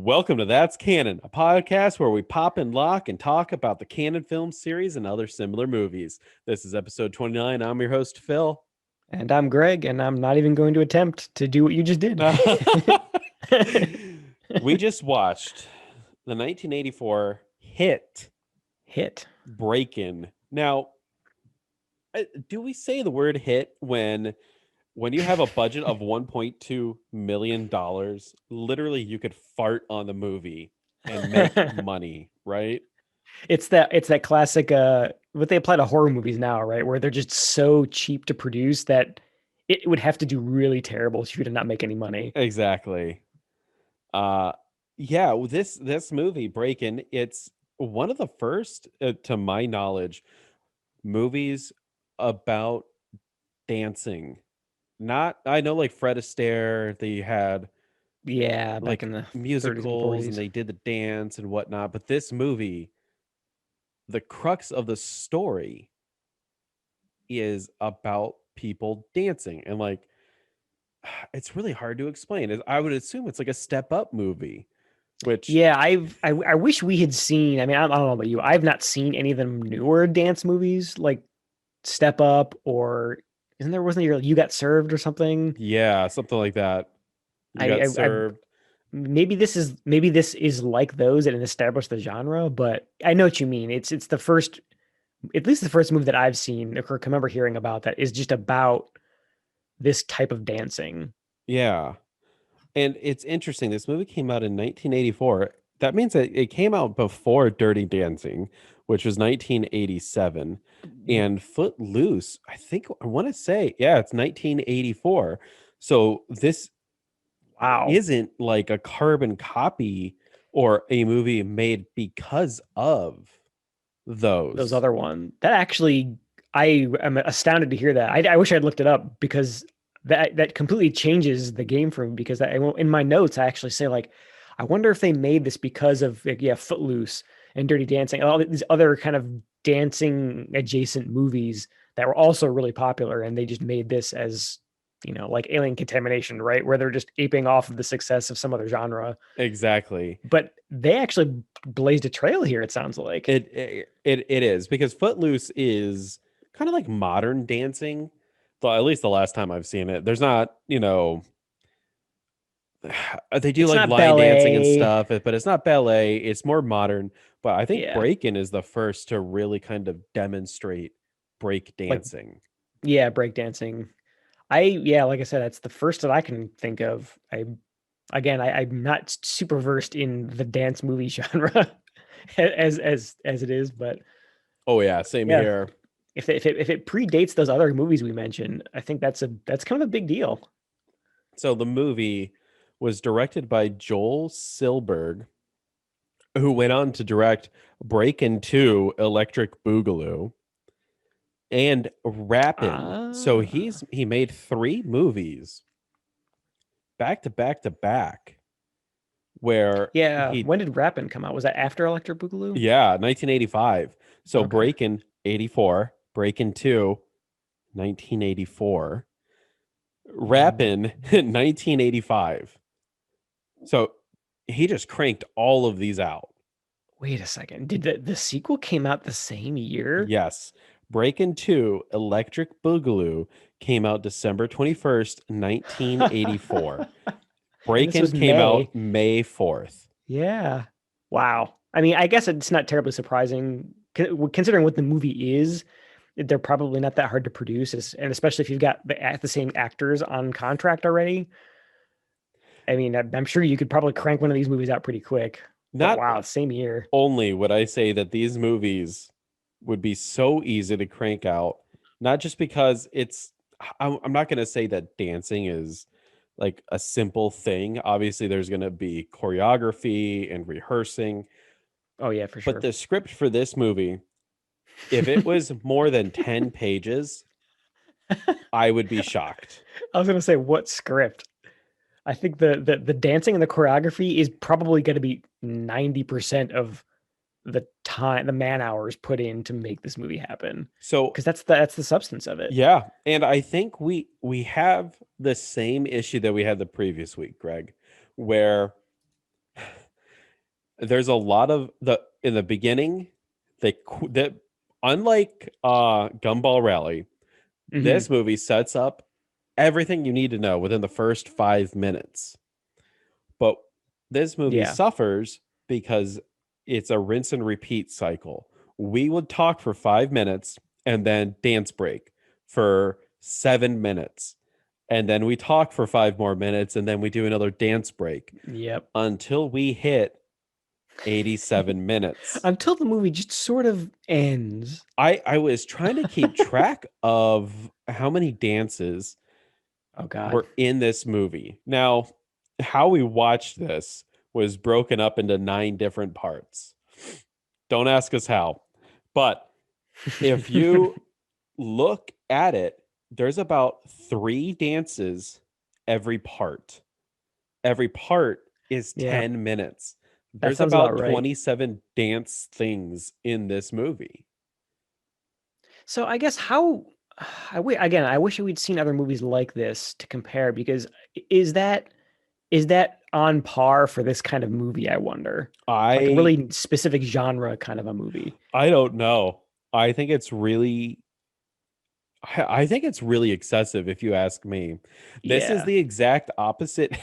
Welcome to That's Canon, a podcast where we pop and lock and talk about the Canon film series and other similar movies. This is episode 29. I'm your host, Phil. And I'm Greg, and I'm not even going to attempt to do what you just did. We just watched the 1984 hit Hit. Breakin. Now, do we say the word hit when you have a budget of $1.2 million, literally you could fart on the movie and make money, right? It's that classic what they apply to horror movies now, right? Where they're just so cheap to produce that it would have to do really terrible for you to not make any money. Exactly. This movie, Breakin', it's one of the first, to my knowledge, movies about dancing. Not, I know, like Fred Astaire, they had Yeah, back like in the 30s and musicals 40s. and they did the dance and whatnot, but this movie, the crux of the story is about people dancing, and like it's really hard to explain. I would assume it's like a Step Up movie, which Yeah, I wish we had seen. I mean, I don't know about you. I've not seen any of the newer dance movies like Step Up or wasn't there You Got Served or something? yeah, something like that. You got I served. maybe this is like those and establish the genre, but I know what you mean. It's the first, at least the first movie that I've seen or can remember hearing about that is just about this type of dancing. Yeah. And it's interesting. This movie came out in 1984. That means that it came out before Dirty Dancing, which was 1987. And Footloose, I want to say, yeah, it's 1984. So this Wow. isn't like a carbon copy or a movie made because of Those those. other one that actually, I am astounded to hear that. I wish I'd looked it up because that completely changes the game for me because in my notes I actually say like I wonder if they made this because of like, yeah, Footloose and Dirty Dancing and all these other kind of dancing adjacent movies that were also really popular, and they just made this as, like Alien Contamination, right, where they're just aping off of the success of some other genre. Exactly. But they actually blazed a trail here, it sounds like. It is, because Footloose is kind of like modern dancing. Though at least the last time I've seen it, there's not, they do It's like not line dancing and ballet. stuff, but it's not ballet. It's more modern. But I think Yeah. Breakin' is the first to really kind of demonstrate break Like, dancing. yeah, breakdancing. Yeah, like I said, that's the first that I can think of. I'm not super versed in the dance movie genre as it is, but Oh yeah, same yeah, here. if it predates those other movies we mentioned, I think that's kind of a big deal. So the movie was directed by Joel Silberg, who went on to direct Breakin' 2, Electric Boogaloo, and Rappin'. So Ah, he made 3 movies back to back to back where yeah. he When did Rappin' come out? Was that after Electric Boogaloo? yeah, 1985. So Okay. Breakin' 84, Breakin' 2, 1984, Mm. Rappin' 1985. So he just cranked all of these out. Wait a second. Did the sequel came out the same year? Yes. Breakin' 2, Electric Boogaloo came out December 21st, 1984. And this Breakin' was came out May. May 4th. Yeah. Wow. I mean, I guess it's not terribly surprising considering what the movie is. They're probably not that hard to produce, and especially if you've got the same actors on contract already. I mean, I'm sure you could probably crank one of these movies out pretty quick. But Not wow, same year. only would I say that these movies would be so easy to crank out, not just because I'm not going to say that dancing is like a simple thing. Obviously, there's going to be choreography and rehearsing, Oh yeah, for but sure. the script for this movie, if it was more than 10 pages, I would be shocked. I was gonna say what script? I think the dancing and the choreography is probably going to be 90% of the time, the man hours put in to make this movie happen, So, because that's the substance of it. yeah, and I think we have the same issue that we had the previous week, Greg, where there's a lot of the in the beginning, that unlike Gumball Rally, Hmm. this movie sets up everything you need to know within the first 5 minutes. But this movie Yeah. suffers because it's a rinse and repeat cycle. We would talk for 5 minutes and then dance break for 7 minutes. And then we talk for 5 more minutes and then we do another dance break Yep. until we hit 87 minutes. Until the movie just sort of ends. I was trying to keep track of how many dances Oh God. were in this movie. Now, how we watched this was broken up into 9 different parts. Don't ask us how. But if you look at it, there's about 3 dances every part. Every part is Yeah, 10 minutes. that There's sounds about about right. 27 dance things in this movie. So I guess how again, I wish we'd seen other movies like this to compare because is that is that on par for this kind of movie, I wonder? Like a I really specific genre kind of a movie. I don't know. I think it's really I think it's really excessive if you ask me. This is Yeah. the exact opposite,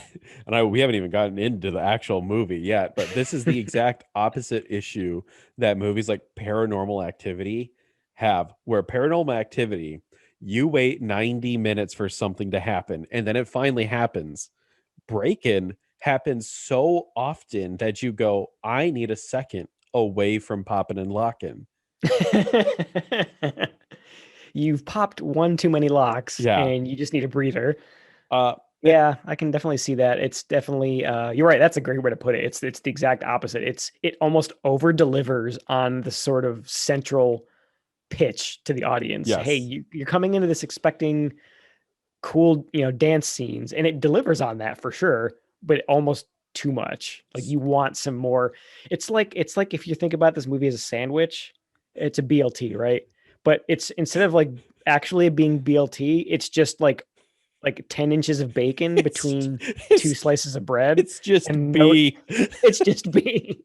and we haven't even gotten into the actual movie yet, but this is the exact opposite issue that movies like Paranormal Activity have, where Paranormal Activity, you wait 90 minutes for something to happen, and then it finally happens. Break-In happens so often that you go, I need a second away from popping and locking. You've popped one too many locks Yeah. and you just need a breather. Uh, Yeah, I can definitely see that. It's definitely you're right. That's a great way to put it. It's the exact opposite. It almost over delivers on the sort of central pitch to the audience. Hey, yes. you're coming into this expecting cool, dance scenes, and it delivers on that for sure, but almost too much. Like you want some more. It's like if you think about this movie as a sandwich, it's a BLT, right? But it's instead of like actually being BLT, it's just like 10 inches of bacon It's between two it's slices of bread it's just and no, B. it's just bean.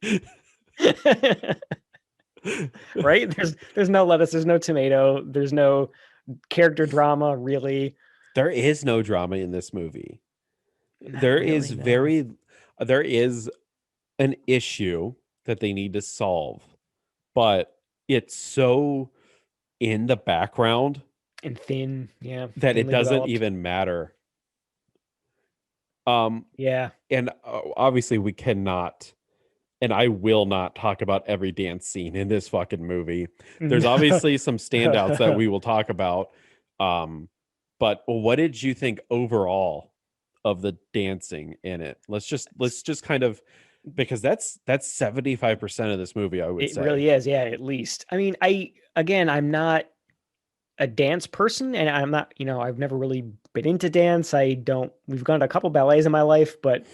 Right? There's no lettuce, there's no tomato, there's no character drama really. There is no drama in this movie. Not There is really, no. there is an issue that they need to solve, but it's so in the background And thin, yeah, that it thinly doesn't developed. even matter. Um, Yeah. and obviously we cannot, and I will not talk about every dance scene in this fucking movie. There's obviously some standouts that we will talk about. Um, but what did you think overall of the dancing in it? Let's just kind of, because that's 75% of this movie, I would It say. really is, yeah, at least. I mean, I'm not a dance person and I'm not, I've never really been into dance. We've gone to a couple ballets in my life, but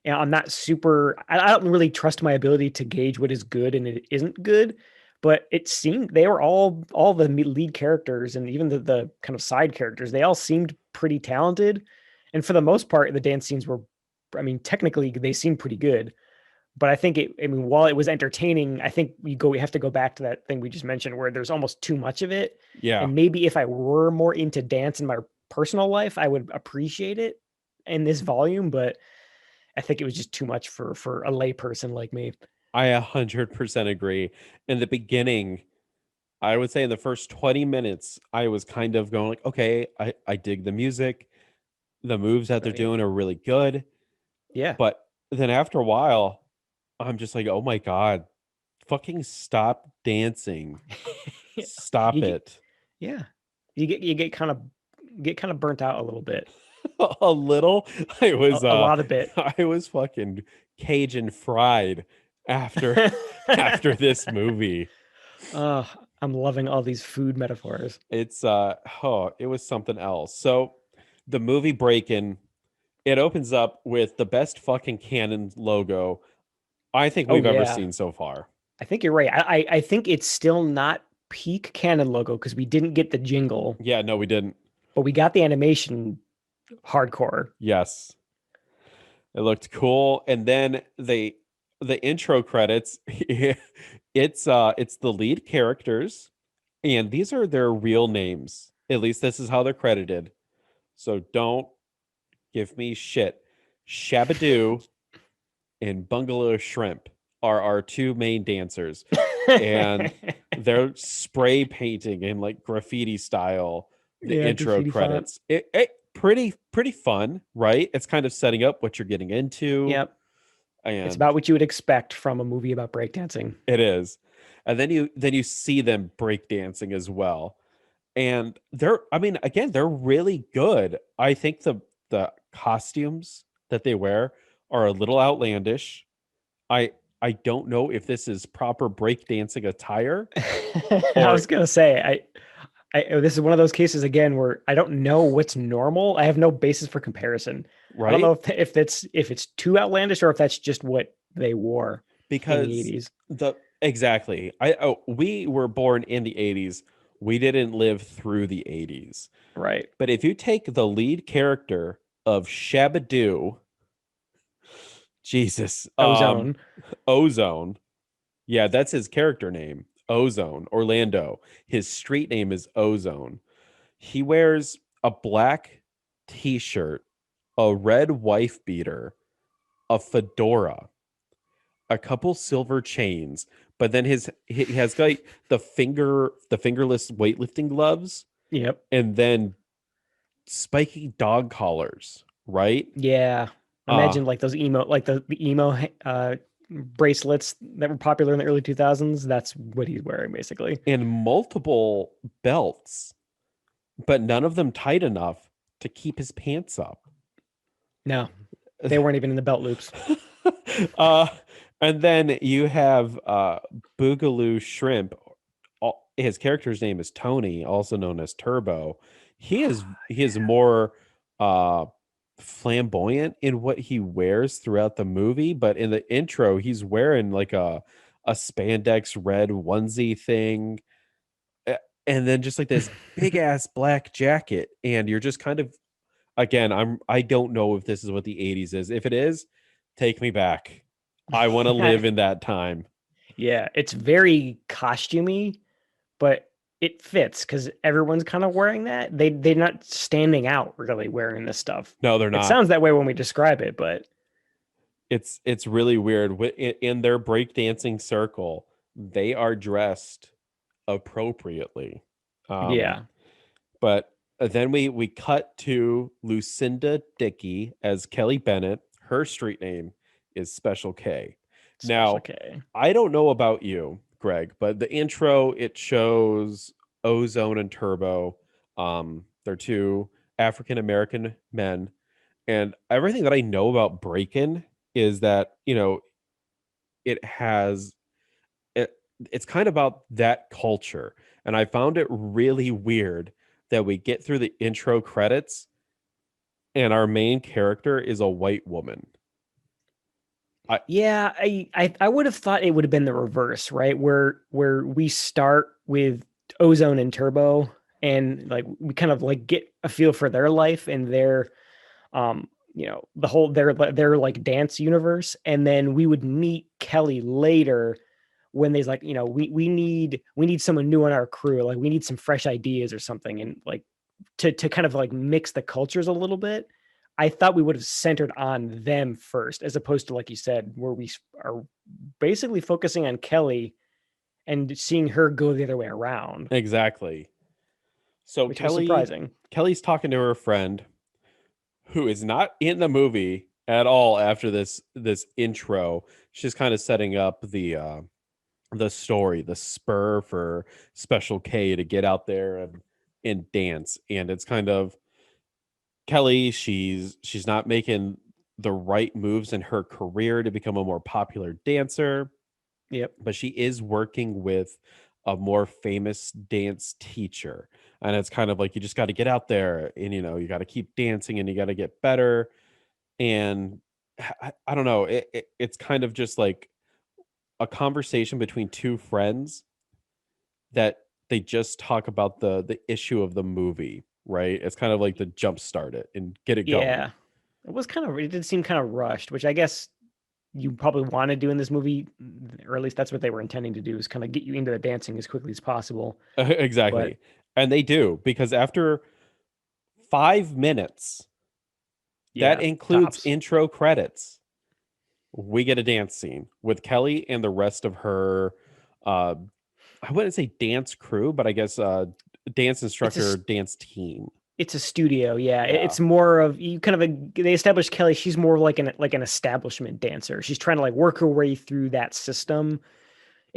I'm not super, I don't really trust my ability to gauge what is good and it isn't good. But it seemed they were all the lead characters and even the kind of side characters, they all seemed pretty talented. And for the most part, the dance scenes were, I mean, technically they seemed pretty good. But I think I mean, while it was entertaining, I think we have to go back to that thing we just mentioned where there's almost too much of it. Yeah, And maybe if I were more into dance in my personal life, I would appreciate it in this volume. But I think it was just too much for a layperson like me. I 100% agree. In the beginning, I would say in the first 20 minutes, I was kind of going like, okay, I dig the music. The moves that they're Right. doing are really good. Yeah. But then after a while, I'm just like, oh my God, fucking stop dancing. you Stop get it. yeah. You get kind of burnt out a little bit. A little. I was A lot of bit. I was fucking Cajun fried after after this movie. uh, I'm loving all these food metaphors. It's oh, it was something else. So the movie Breakin', it opens up with the best fucking Canon logo I think Oh we've ever yeah. seen so far. I think you're right. I think it's still not peak Canon logo because we didn't get the jingle, Yeah, no, we didn't. but we got the animation hardcore. Yes. It looked cool. And then they the intro credits, it's the lead characters, and these are their real names. At least this is how they're credited. So don't give me shit. Shabba-Doo and Bungalow Shrimp are our two main dancers, and they're spray painting in like graffiti style the Yeah, intro graffiti font. credits. It pretty fun, right? It's kind of setting up what you're getting into, Yep. It's and about what you would expect from a movie about breakdancing. it is. And then you see them breakdancing as well. And they're, I mean, again, they're really good. I think the costumes that they wear are a little outlandish. I I don't know if this is proper breakdancing attire I or was gonna say, this is one of those cases again where I don't know what's normal. I have no basis for comparison. I don't know right, if it's too outlandish or if that's just what they wore in the because 80s. the exactly. We were born in the 80s. We didn't live through the 80s. Right. But if you take the lead character of Shabba-Doo, Jesus, Ozone. Ozone, yeah, that's his character name, Ozone, Orlando. His street name is Ozone. He wears a black t-shirt, a red wife beater, a fedora, a couple silver chains, but then he has like the fingerless weightlifting gloves, Yep. and then spiky dog collars, right? Yeah. Uh Imagine like those emo, like the emo bracelets that were popular in the early 2000s. That's what he's wearing basically. and multiple belts, but none of them tight enough to keep his pants up. No, they weren't even in the belt loops. uh, and then you have Boogaloo Shrimp. His character's name is Tony, also known as Turbo. He is more uh, flamboyant in what he wears throughout the movie, but in the intro, he's wearing like a spandex red onesie thing, and then just like this big ass black jacket, and you're just kind of again, I don't know if this is what the 80s is. If it is, take me back. I want to live in that time. Yeah, it's very costumey, but it fits because everyone's kind of wearing that. They're not standing out really wearing this stuff. No, they're It not. sounds that way when we describe it, but It's really weird. In their breakdancing circle, they are dressed appropriately. Um, yeah, but then we cut to Lucinda Dickey as Kelly Bennett. Her street name is Special K. Special Now, K. I don't know about you, Greg, but the intro it shows Ozone and Turbo. They're two African American men, and everything that I know about Breakin is that it has it, it's kind of about that culture, and I found it really weird that we get through the intro credits and our main character is a white woman. I Yeah, I would have thought it would have been the reverse, right? Where we start with Ozone and Turbo, and like we kind of like get a feel for their life and their the whole their like dance universe, and then we would meet Kelly later when there's like we need someone new on our crew, like we need some fresh ideas or something, and like to kind of like mix the cultures a little bit. I thought we would have centered on them first, as opposed to like you said, where we are basically focusing on Kelly and seeing her go the other way around, exactly. So which was surprising. Kelly's talking to her friend who is not in the movie at all after this intro. She's kind of setting up the story, the spur for Special K to get out there and dance. And it's kind of Kelly, she's not making the right moves in her career to become a more popular dancer, Yep. but she is working with a more famous dance teacher. And it's kind of like you just got to get out there and you got to keep dancing and you got to get better. And I don't know, it's kind of just like a conversation between two friends that they just talk about the issue of the movie, right? It's kind of like to jumpstart it and get it going. Yeah. It did seem kind of rushed, which I guess you probably want to do in this movie, or at least that's what they were intending to do, is kind of get you into the dancing as quickly as possible. But Exactly. And they do, because after 5 minutes, that yeah, includes tops. intro credits, we get a dance scene with Kelly and the rest of her, uh, I wouldn't say dance crew, but I guess dance It's a instructor, dance team. it's a studio, yeah. Yeah. It's more of you kind of they established Kelly. She's more like an establishment dancer. She's trying to like work her way through that system.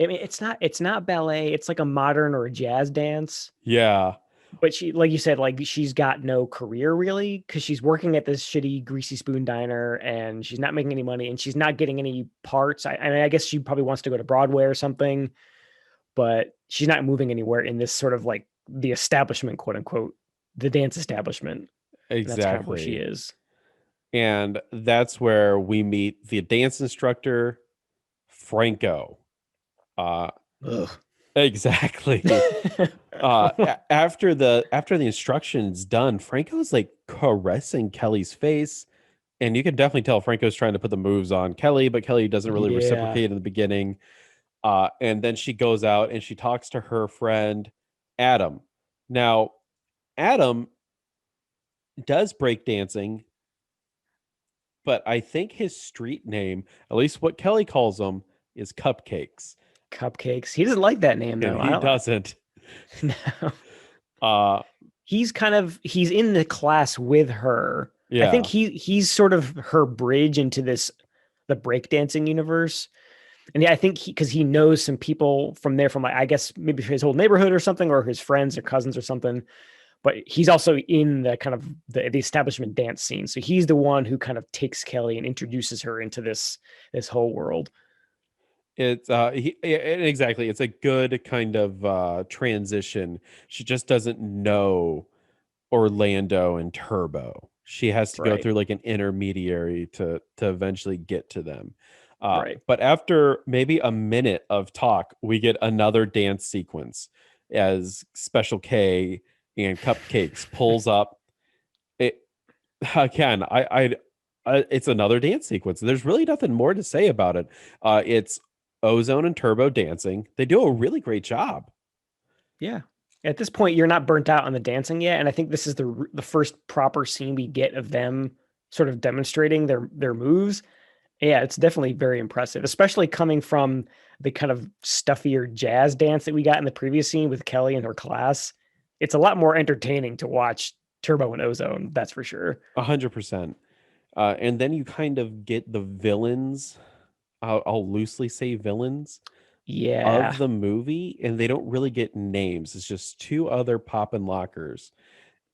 I mean, it's not ballet. It's like a modern or a jazz dance. Yeah. But she, like you said, like she's got no career really because she's working at this shitty greasy spoon diner and she's not making any money and she's not getting any parts. I mean, I guess she probably wants to go to Broadway or something, but she's not moving anywhere in this sort of like the establishment, quote unquote, the dance establishment. And that's kind of where she Exactly. is. And that's where we meet the dance instructor, Franco. Uh, Ugh. exactly. After the instructions done, Franco's like caressing Kelly's face, and you can definitely tell Franco's trying to put the moves on Kelly, but Kelly doesn't really Yeah. reciprocate in the beginning. And then she goes out and she talks to her friend Adam. Now, Adam does break dancing, but I think his street name, at least what Kelly calls him, is Cupcakes, Cupcakes. He doesn't like that name and though. I he don't. doesn't. No. Uh, He's in the class with her. I think yeah, he's sort of her bridge into this the breakdancing universe. And yeah, I think because he knows some people from there, from like I guess maybe his whole neighborhood or something, or his friends or cousins or something. But he's also in the kind of the establishment dance scene, so he's the one who kind of takes Kelly and introduces her into this whole world. exactly. It's a good kind of transition. She just doesn't know Orlando and Turbo. She has to go Right, through like an intermediary to eventually get to them. right. But after maybe a minute of talk, we get another dance sequence as Special K and Cupcakes pulls up. It again, it's another dance sequence. There's really nothing more to say about it. It's Ozone and Turbo dancing. They do a really great job. Yeah. At this point, you're not burnt out on the dancing yet, and I think this is the first proper scene we get of them sort of demonstrating their moves. Yeah, it's definitely very impressive, especially coming from the kind of stuffier jazz dance that we got in the previous scene with Kelly and her class. It's a lot more entertaining to watch Turbo and Ozone, that's for sure. 100%. And then you kind of get the villains. I'll loosely say villains of Yeah. the movie, and they don't really get names. It's just two other pop and lockers,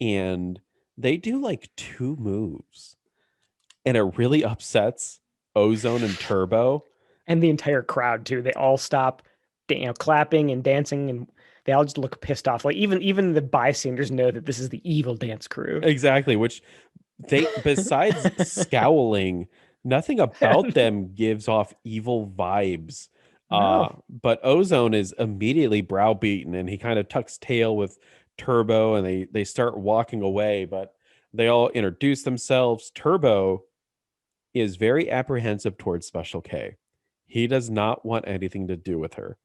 and they do like two moves, and it really upsets Ozone and Turbo. And the entire crowd too. They all stop, clapping and dancing, and they all just look pissed off. Like even the bystanders know that this is the evil dance crew. Exactly, which they, besides scowling, nothing about them gives off evil vibes. No. But Ozone is immediately browbeaten, and he kind of tucks tail with Turbo, and they start walking away. But they all introduce themselves. Turbo is very apprehensive towards Special K. He does not want anything to do with her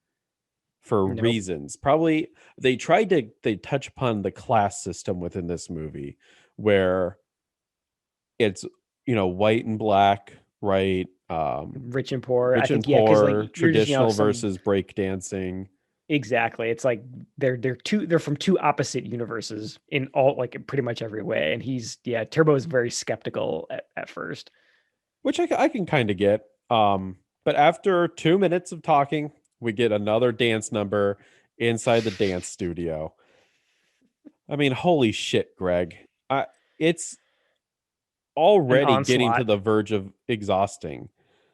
for Nope. reasons. Probably they touch upon the class system within this movie, where it's, white and black, right? Rich and poor. I Rich and think yeah, because like poor, you're just traditional some versus breakdancing. exactly. It's like they're from two opposite universes in all like pretty much every way. And he's yeah, Turbo is very skeptical at first. Which I can kind of get. But after 2 minutes of talking, we get another dance number inside the dance studio. I mean, holy shit, Greg. It's An already getting to onslaught. the verge of exhausting.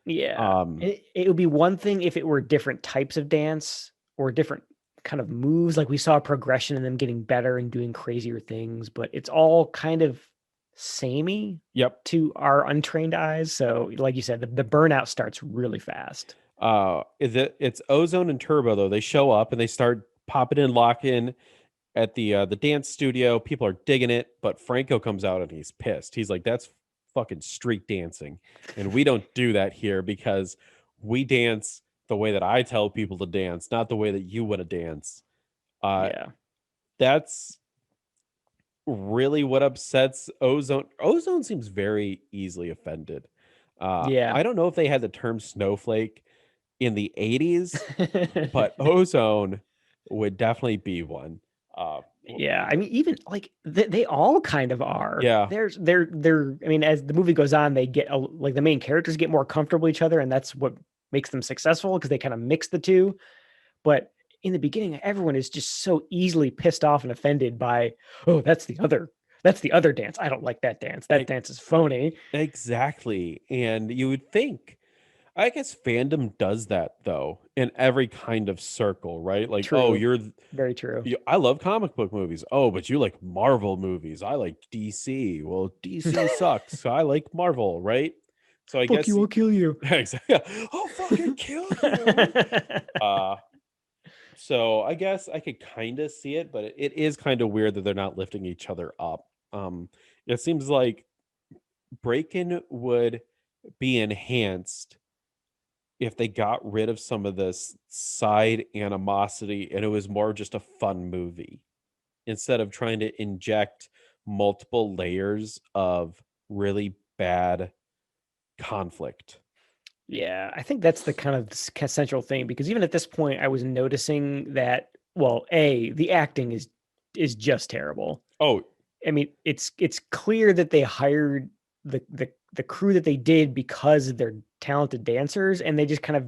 Yeah. Um, It would be one thing if it were different types of dance or different kind of moves. Like we saw a progression in them getting better and doing crazier things, but it's all kind of samey yep. to our untrained eyes. So, like you said, the burnout starts really fast. It's Ozone and Turbo though. They show up and they start popping in, lock in at the dance studio. People are digging it, but Franco comes out and he's pissed. He's like, "That's fucking street dancing. And we don't do that here because we dance the way that I tell people to dance, not the way that you want to dance. Uh, Yeah. that's really what upsets Ozone. Ozone seems very easily offended. Yeah. I don't know if they had the term snowflake in the 80s, but Ozone would definitely be one. Uh, Yeah, I mean, even like they all kind of are. yeah, They're. I mean, as the movie goes on, they get like the main characters get more comfortable with each other, and that's what makes them successful because they kind of mix the two. But in the beginning, everyone is just so easily pissed off and offended by, oh, that's the other dance. I don't like that dance. That e- dance is phony. exactly. And you would think, I guess fandom does that though in every kind of circle, right? Like, oh, True, very true. I love comic book movies. Oh, but you like Marvel movies. I like DC. Well, DC sucks. So I like Marvel, right? So I Fuck guess you, I'll kill you. exactly. I'll fucking kill you. Uh so I guess I could kind of see it, but it is kind of weird that they're not lifting each other up. It seems like Breakin would be enhanced if they got rid of some of this side animosity and it was more just a fun movie instead of trying to inject multiple layers of really bad conflict. Yeah, I think that's the kind of central thing because even at this point, I was noticing that, well, the acting is just terrible. Oh, I mean, it's clear that they hired the crew that they did because they're talented dancers, and they just kind of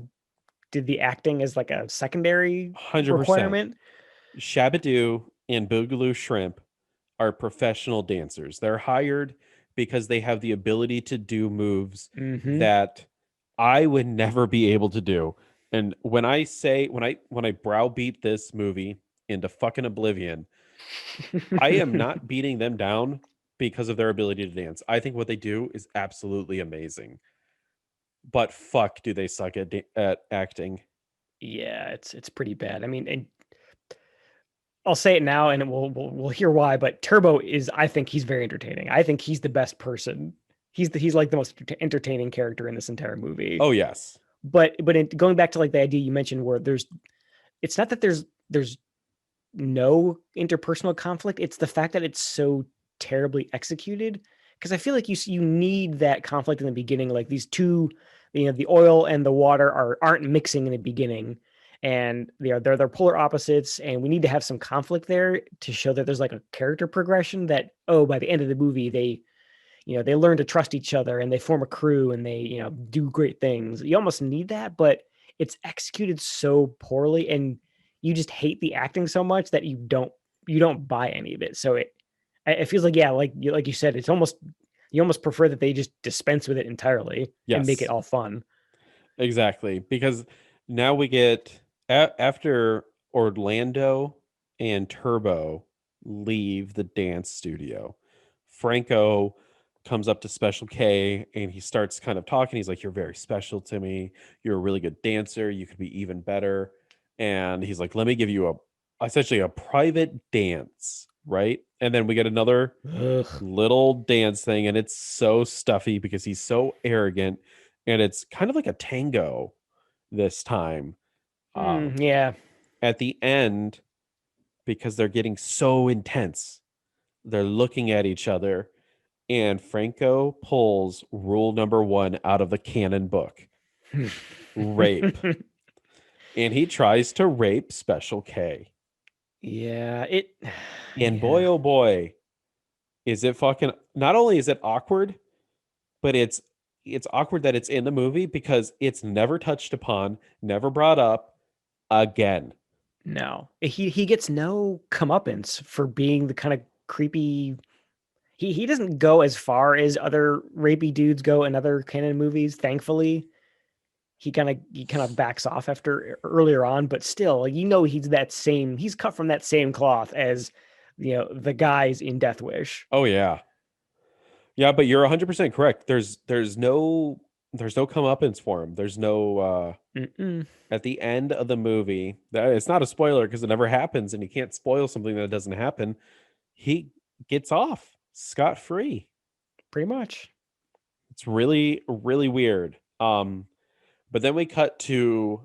did the acting as like a secondary 100%. requirement. Shabba-Doo and Boogaloo Shrimp are professional dancers. They're hired because they have the ability to do moves Hmm. that I would never be able to do. And when I browbeat this movie into fucking oblivion, I am not beating them down because of their ability to dance. I think what they do is absolutely amazing. But fuck, do they suck at acting? Yeah, it's pretty bad. I mean, and I'll say it now, and we'll hear why. But Turbo is, I think he's very entertaining. I think he's the best person. He's like the most entertaining character in this entire movie. Oh yes, But going back to like the idea you mentioned, where it's not that there's no interpersonal conflict. It's the fact that it's so terribly executed. Because I feel like you need that conflict in the beginning. Like these two, the oil and the water aren't mixing in the beginning, and they're polar opposites, and we need to have some conflict there to show that there's like a character progression. That, oh, by the end of the movie they learn to trust each other and they form a crew and they do great things. You almost need that, but it's executed so poorly, and you just hate the acting so much that you don't buy any of it. So it feels like, yeah, like you said, it's almost, you almost prefer that they just dispense with it entirely and make it yes, all fun. exactly. Because now we get after Orlando and Turbo leave the dance studio, Franco comes up to Special K and he starts kind of talking. He's like, "You're very special to me. You're a really good dancer. You could be even better." And he's like, "Let me give you a essentially a private dance." Right. And then we get another Ugh. little dance thing, and it's so stuffy because he's so arrogant, and it's kind of like a tango this time. Um, Yeah. at the end, because they're getting so intense, they're looking at each other, and Franco pulls rule number one out of the canon book: rape. And he tries to rape Special K. Yeah. And boy, Yeah. oh boy, is it fucking, not only is it awkward, but it's awkward that it's in the movie because it's never touched upon, never brought up again. No. He gets no comeuppance for being the kind of creepy. He doesn't go as far as other rapey dudes go in other canon movies, thankfully. He kind of backs off after earlier on, but still, like, he's cut from that same cloth as the guys in Death Wish. Oh yeah. Yeah, but you're 100% correct. There's no comeuppance for him. There's no Mm-mm. at the end of the movie. That it's not a spoiler because it never happens and you can't spoil something that doesn't happen. He gets off scot free. Pretty much. It's really, really weird. But then we cut to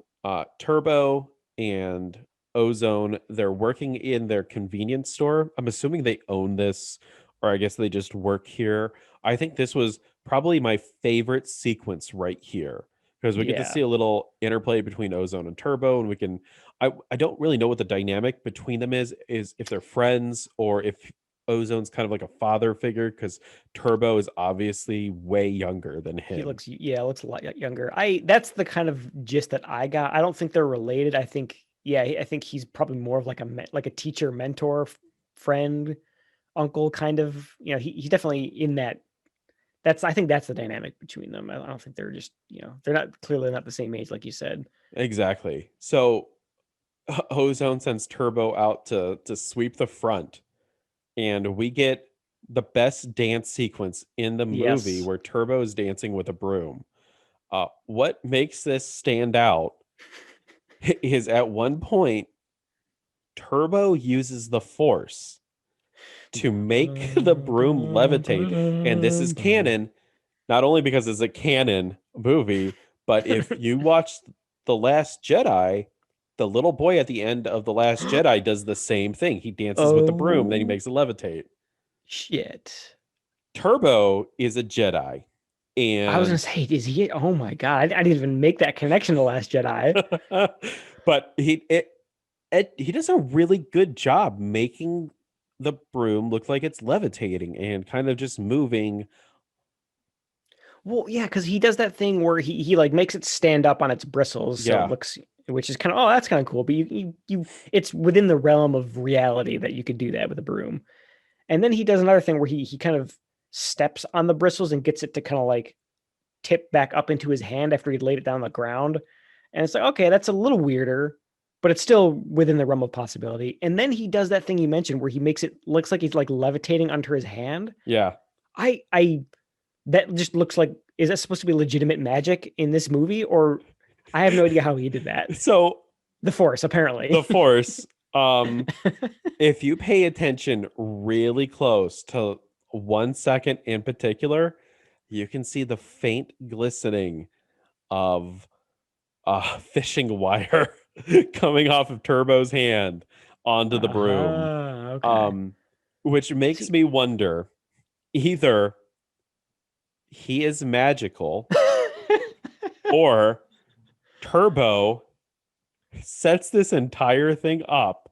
Turbo and Ozone. They're working in their convenience store. I'm assuming they own this, or I guess they just work here. I think this was probably my favorite sequence right here because we get to see Yeah. a little interplay between Ozone and Turbo, and we can. I don't really know what the dynamic between them is if they're friends or if Ozone's kind of like a father figure because Turbo is obviously way younger than He him. looks, yeah, looks a lot younger. That's the kind of gist that I got. I don't think they're related. I think, yeah, I think he's probably more of like like a teacher, mentor, friend, uncle kind of. He's definitely in that. I think that's the dynamic between them. I don't think they're just, they're not clearly not the same age, like you said. Exactly. So Ozone sends Turbo out to sweep the front, and we get the best dance sequence in the movie Yes. where Turbo is dancing with a broom. What makes this stand out is at one point Turbo uses the Force to make the broom levitate, and this is canon not only because it's a canon movie, but if you watch The Last Jedi, the little boy at the end of The Last Jedi does the same thing. He dances with the broom, then he Oh makes it levitate. shit. Turbo is a Jedi, I was gonna and say, is he? Oh my god, I didn't even make that connection to Last Jedi. but he does a really good job making the broom look like it's levitating and kind of just moving. Well, yeah, because he does that thing where he like makes it stand up on its bristles, so it Yeah, looks, which is kind of, oh, that's kind of cool. But it's within the realm of reality that you could do that with a broom. And then he does another thing where he kind of steps on the bristles and gets it to kind of like tip back up into his hand after he'd laid it down on the ground. And it's like, okay, that's a little weirder, but it's still within the realm of possibility. And then he does that thing you mentioned where he makes it looks like he's like levitating under his hand. yeah. I that just looks like, is that supposed to be legitimate magic in this movie? Or I have no idea how he did that. So The Force, the apparently. Force, if you pay attention really close to 1 second in particular, you can see the faint glistening of fishing wire coming off of Turbo's hand onto the broom, Okay. um, which makes See, me wonder either he is magical or Turbo sets this entire thing up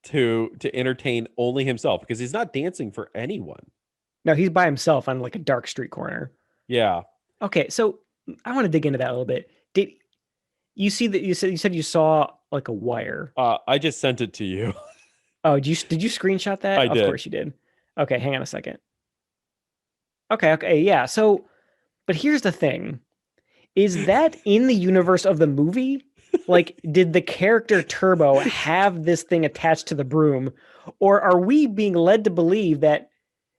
to entertain only himself because he's not dancing for anyone. no, he's by himself on like a dark street corner. Yeah. Okay, so I want to dig into that a little bit. Did you see that you said you saw like a wire? I just sent it to you. Oh, did you screenshot that? I Of did. course you did. Okay, hang on a second. Okay, yeah. So, but here's the thing. Is that in the universe of the movie? Like, did the character Turbo have this thing attached to the broom? Or are we being led to believe that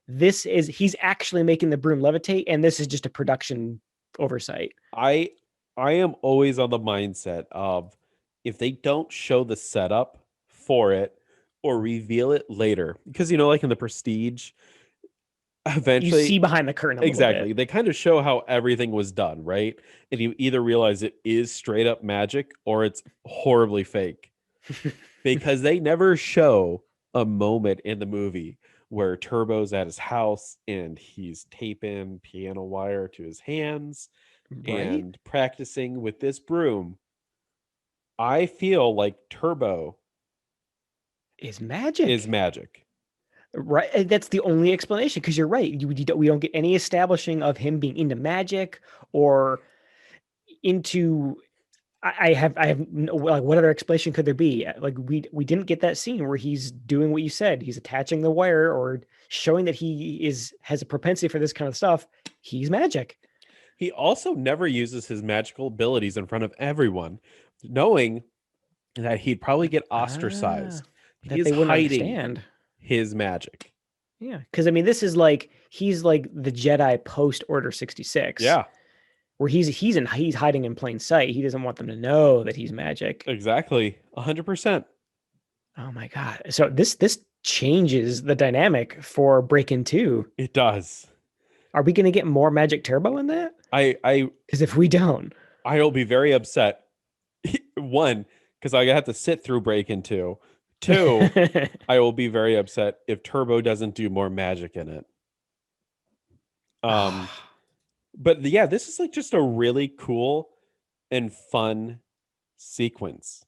he's actually making the broom levitate and this is just a production oversight? I I am always on the mindset of if they don't show the setup for it or reveal it later, because like in the Prestige, You eventually see behind the curtain a little exactly bit. they kind of show how everything was done, right? And you either realize it is straight up magic or it's horribly fake because they never show a moment in the movie where Turbo's at his house and he's taping piano wire to his hands Right? and practicing with this broom. I feel like Turbo Is is magic. magic. Right. That's the only explanation because you're right. We don't get any establishing of him being into magic or into. I have like, what other explanation could there be? Like we didn't get that scene where he's doing what you said. He's attaching the wire or showing that he has a propensity for this kind of stuff. He's magic. He also never uses his magical abilities in front of everyone, knowing that he'd probably get Ah, ostracized. He that is they wouldn't hiding understand. his magic. Yeah, because I mean, this is like he's like the Jedi post Order 66, Yeah, where he's hiding in plain sight. He doesn't want them to know that he's magic. exactly. 100%. Oh my god! So this changes the dynamic for Breakin' 2. It does. Are we going to get more Magic Turbo in that? I I Because if we don't, I'll be very upset. One, because I have to sit through Breakin' 2. Two, I will be very upset if Turbo doesn't do more magic in it. Um, but yeah, this is like just a really cool and fun sequence.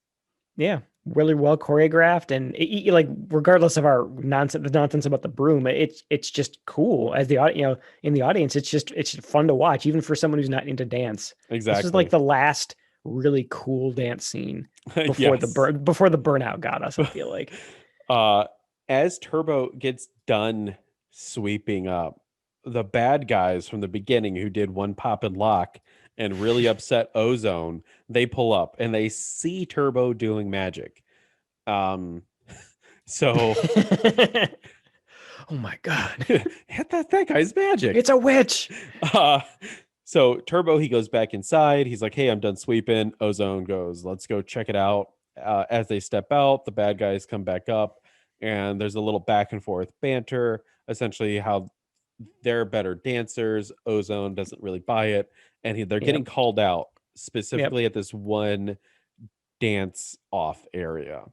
yeah, really well choreographed, and like regardless of our nonsense, the nonsense about the broom, it's just cool as the in the audience, it's fun to watch, even for someone who's not into dance. This was like Exactly. the last really cool dance scene Yes. before the burnout got us. I feel like. uh as Turbo gets done sweeping up, the bad guys from the beginning who did one pop and lock and really upset Ozone, they pull up and they see Turbo doing magic. Um so Oh my god, that guy's magic. it's a witch. Uh, so Turbo, he goes back inside. He's like, "Hey, I'm done sweeping." Ozone goes, "Let's go check it out." As they step out, the bad guys come back up, and there's a little back and forth banter. Essentially, how they're better dancers. Ozone doesn't really buy it, and they're getting Yep, called out yep. specifically at this one dance off area.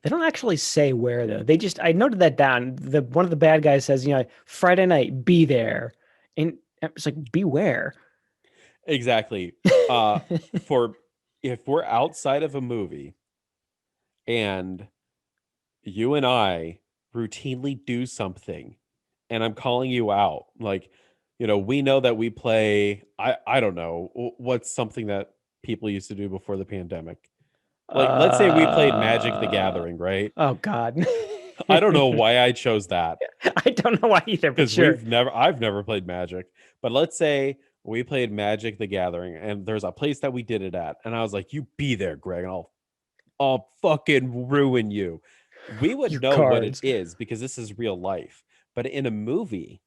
They don't actually say where though. They just I noted that down. The one of the bad guys says, Friday night, be there. And it's like, be where? Exactly. Uh, for if we're outside of a movie and you and I routinely do something and I'm calling you out, like, we know that we play, I don't know, what's something that people used to do before the pandemic. Like, let's say we played Magic the Uh Gathering, right? oh God. I don't know why I chose that I don't know why either, but because sure. I've never played Magic, but let's say we played Magic the Gathering and there's a place that we did it at, and I was like, "You be there, Greg, and I'll fucking ruin you." We would Your know what it cards. is because this is real life. But in a movie,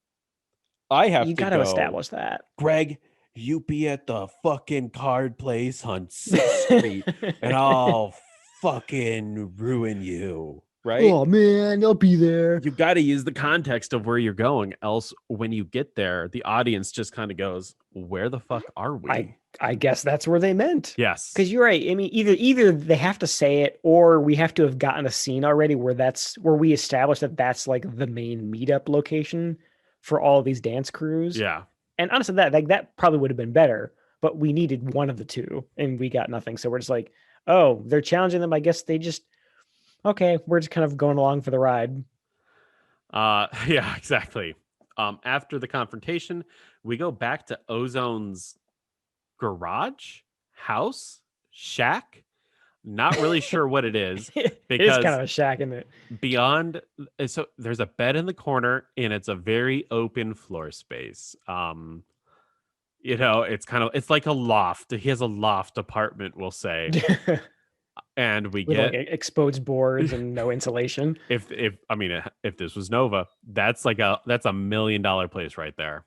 I have You to gotta go, establish that. "Greg, you be at the fucking card place on 6th Street and I'll fucking ruin you." Right? Oh man, I'll be there. You got to use the context of where you're going. Else, when you get there, the audience just kind of goes, "Where the fuck are I we?" I guess that's where they meant. Yes. Because you're right. I mean, either they have to say it, or we have to have gotten a scene already where we establish that that's like the main meetup location for all of these dance crews. Yeah. And honestly, that probably would have been better, but we needed one of the two, and we got nothing. So we're just like, oh, they're challenging them. I guess they just okay. We're just kind of going along for the ride. Yeah, exactly. After the confrontation, we go back to Ozone's garage, house, shack. Not really sure what it is It is kind because of a shack in it. beyond, so there's a bed in the corner and it's a very open floor space. It's like a loft. He has a loft apartment, we'll say. And we With like get exposed boards and no insulation. if I mean if this was Nova, that's $1 million place right there.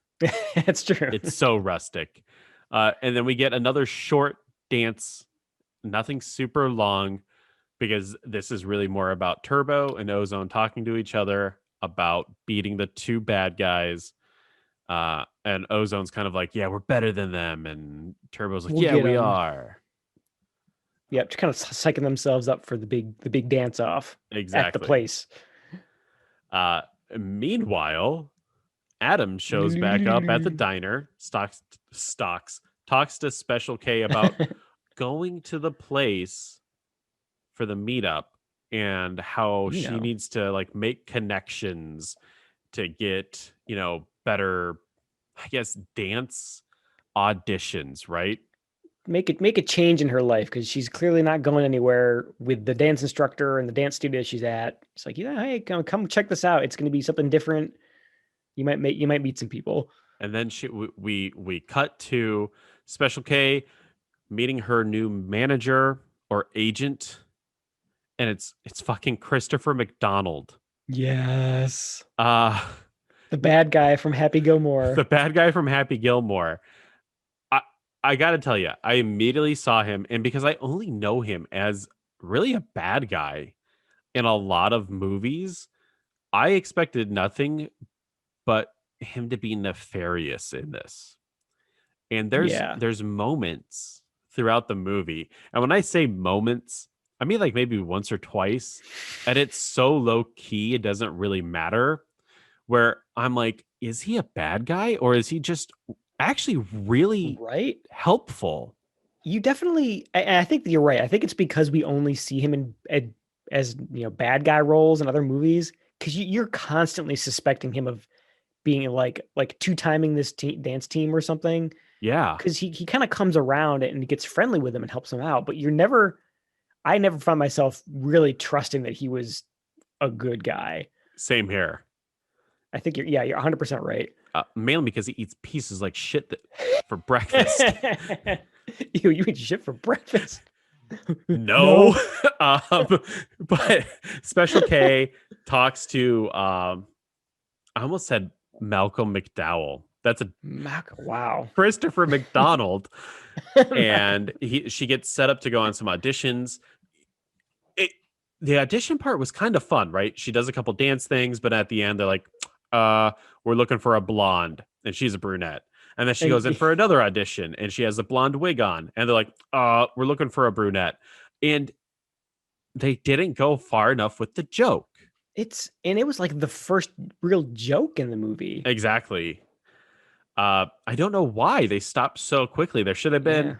That's true. It's so rustic. And then we get another short dance, nothing super long, because this is really more about Turbo and Ozone talking to each other about beating the two bad guys. And Ozone's kind of like, "Yeah, we're better than them," and Turbo's like, We'll "Yeah, get we them. are." Yep, just kind of psyching themselves up for the big dance off at the Exactly. place. Uh, Meanwhile, Adam shows back up at the diner, talks to Special K about going to the place for the meetup and how You she know, needs to like make connections to get, better, I guess, dance auditions, right? make a change in her life because she's clearly not going anywhere with the dance instructor and the dance studio she's at. It's like, hey, come check this out. It's going to be something different. You might meet some people. And then we cut to Special K meeting her new manager or agent, and it's fucking Christopher McDonald. Yes. Uh The bad guy from Happy the Gilmore. bad guy from Happy Gilmore. I I gotta tell you, I immediately saw him, and because I only know him as really a bad guy in a lot of movies, I expected nothing but him to be nefarious in this. And Yeah. there's moments throughout the movie. And when I say moments, I mean like maybe once or twice. And it's so low key, it doesn't really matter. Where I'm like, is he a bad guy or is he just actually really Right? helpful? You definitely, I think you're right. I think it's because we only see him as bad guy roles in other movies, because you're constantly suspecting him of being like two-timing this dance team or something. Yeah, Because he kind of comes around and gets friendly with him and helps him out, but I never found myself really trusting that he was a good guy. same here. I think you're 100% right. Mainly because he eats pieces like shit for breakfast. You eat shit for breakfast. No. No. But Special K talks to I almost said Malcolm McDowell. That's a Wow. Christopher McDonald. And she gets set up to go on some auditions. It, the audition part was kind of fun, right? She does a couple dance things, but at the end they're like, we're looking for a blonde, and she's a brunette. And then she goes in for another audition and she has a blonde wig on, and they're like, we're looking for a brunette. And they didn't go far enough with the joke. It was like the first real joke in the movie. Exactly. I don't know why they stopped so quickly. There should have been Yeah.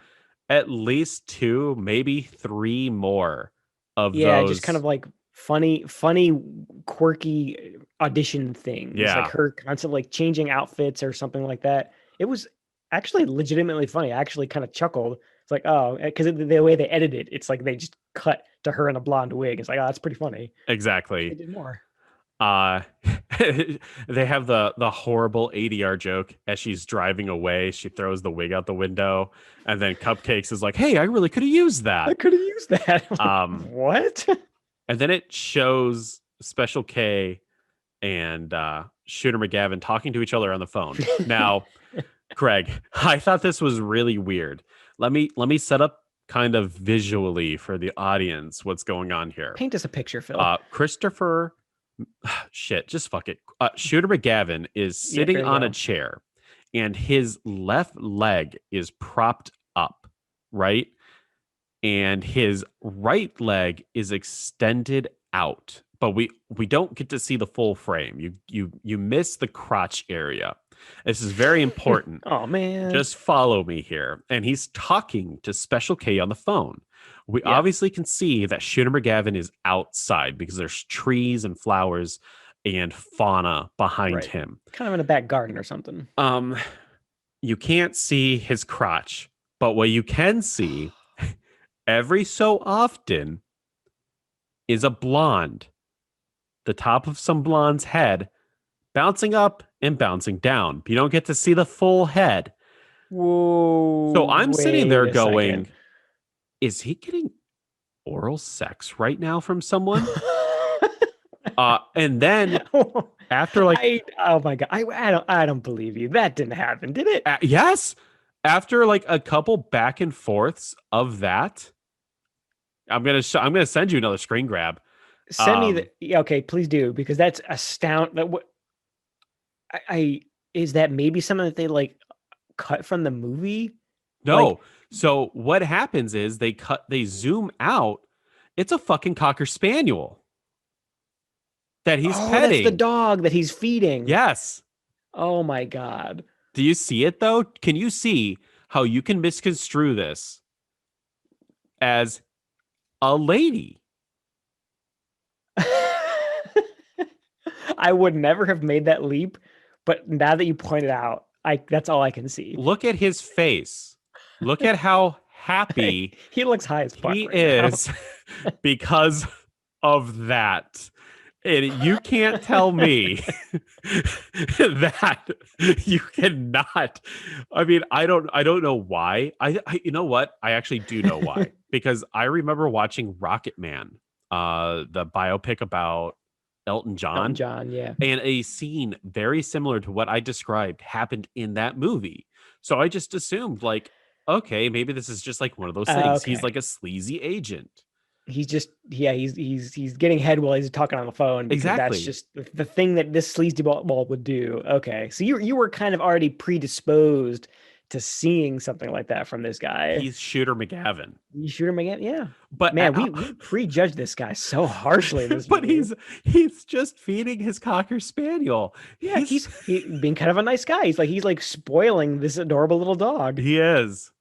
at least two, maybe three more of Yeah, just kind those. of like funny, quirky audition things, like Yeah, her constantly like changing outfits or something like that. It was actually legitimately funny. I actually kind of chuckled. It's like, oh, because the way they edited it, it's like they just cut to her in a blonde wig. It's like, oh, that's pretty funny. They exactly. did more. Uh they have the horrible ADR joke as she's driving away. She throws the wig out the window, and then Cupcakes is like, "Hey, I really could have used I that." could have used that. I'm like, Um, what? and then it shows Special K and Shooter McGavin talking to each other on the phone. Now, Craig, I thought this was really weird. Let me set up kind of visually for the audience what's going on here. Paint us a picture, Phil. Christopher, shit, just fuck it. Shooter McGavin is Yeah, sitting there you on a go. chair, and his left leg is propped up, right? And his right leg is extended out, but we don't get to see the full frame. You miss the crotch area. This is very important. Oh man. Just follow me here. And he's talking to Special K on the phone. We Yeah. obviously can see that Shooter McGavin is outside because there's trees and flowers and fauna behind Right. him. Kind of in a back garden or something. Um, you can't see his crotch, but what you can see every so often is a blonde, the top of some blonde's head, bouncing up and bouncing down. You don't get to see the full head. So Whoa, I'm sitting wait there a second. going, is he getting oral sex right now from someone? And then after like, Oh my God. I don't believe you. That didn't happen, did it? yes, after like a couple back and forths of that, I'm gonna send you another screen grab. Send me the yeah, okay, please do, because that's astound that what I is that maybe something that they like cut from the movie? Like, No. So what happens is they zoom out. It's a fucking cocker spaniel that he's oh, that's the petting. dog that he's feeding. Yes. Oh my God. Do you see it though? Can you see how you can misconstrue this as a lady? I would never have made that leap, but now that you pointed out, I that's all I can see. Look at his face. Look at how happy He looks high as fuck he right now. is because of that. And you can't tell me that you cannot. I mean, I don't know why. You know what? I actually do know why. Because I remember watching Rocket Man, the biopic about Elton Elton John, John, yeah. and a scene very similar to what I described happened in that movie. So I just assumed like, okay, maybe this is just like one of those things. He's Okay. like a sleazy agent. he's just he's getting head while he's talking on the phone because that's Exactly. just the thing that this sleazy ball would do. Okay, so you were kind of already predisposed to seeing something like that from this guy. He's Shooter McGavin. You shoot him again, yeah. But Man, we prejudged this guy so harshly in this but movie. he's just feeding his cocker spaniel. Yeah, He's he being kind of a nice guy. He's like spoiling this adorable little dog. he is.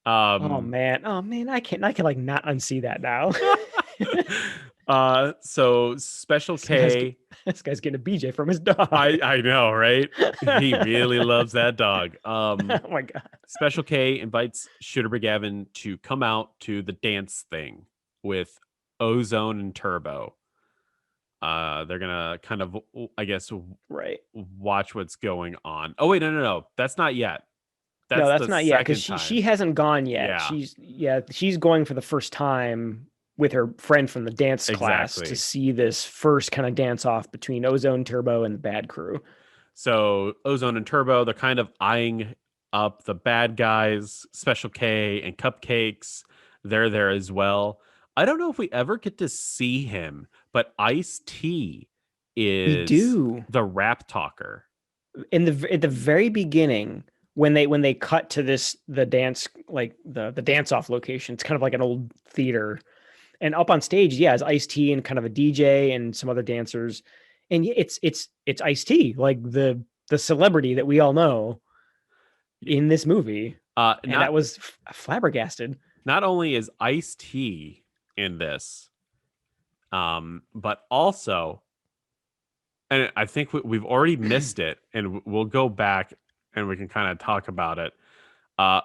Oh Um man, oh man, I can like not unsee that now. so Special This guy's K, this guy's getting a BJ from his dog. I know, right? He really loves that dog. Oh my god. Special K invites Shooter McGavin to come out to the dance thing with Ozone and Turbo. They're gonna kind of, I guess, Right. watch what's going on. Oh wait, no, that's not yet. No, That's that's the not yet because second she time. hasn't gone yet. Yeah, She's going for the first time with her friend from the dance class to exactly. see this first kind of dance off between Ozone Turbo and the bad crew. So Ozone and Turbo, they're kind of eyeing up the bad guys, Special K and Cupcakes. They're there as well. I don't know if we ever get to see him, but Ice T We is do. the rap talker. At the very beginning when they cut to this the dance like the dance off location. It's kind of like an old theater. And up on stage, yeah, is Ice T and kind of a DJ and some other dancers. And it's Ice T, like the celebrity that we all know in this movie. And Not that was flabbergasted. not only is Ice T in this, but also, and I think we've already missed it, and we'll go back and we can kind of talk about it.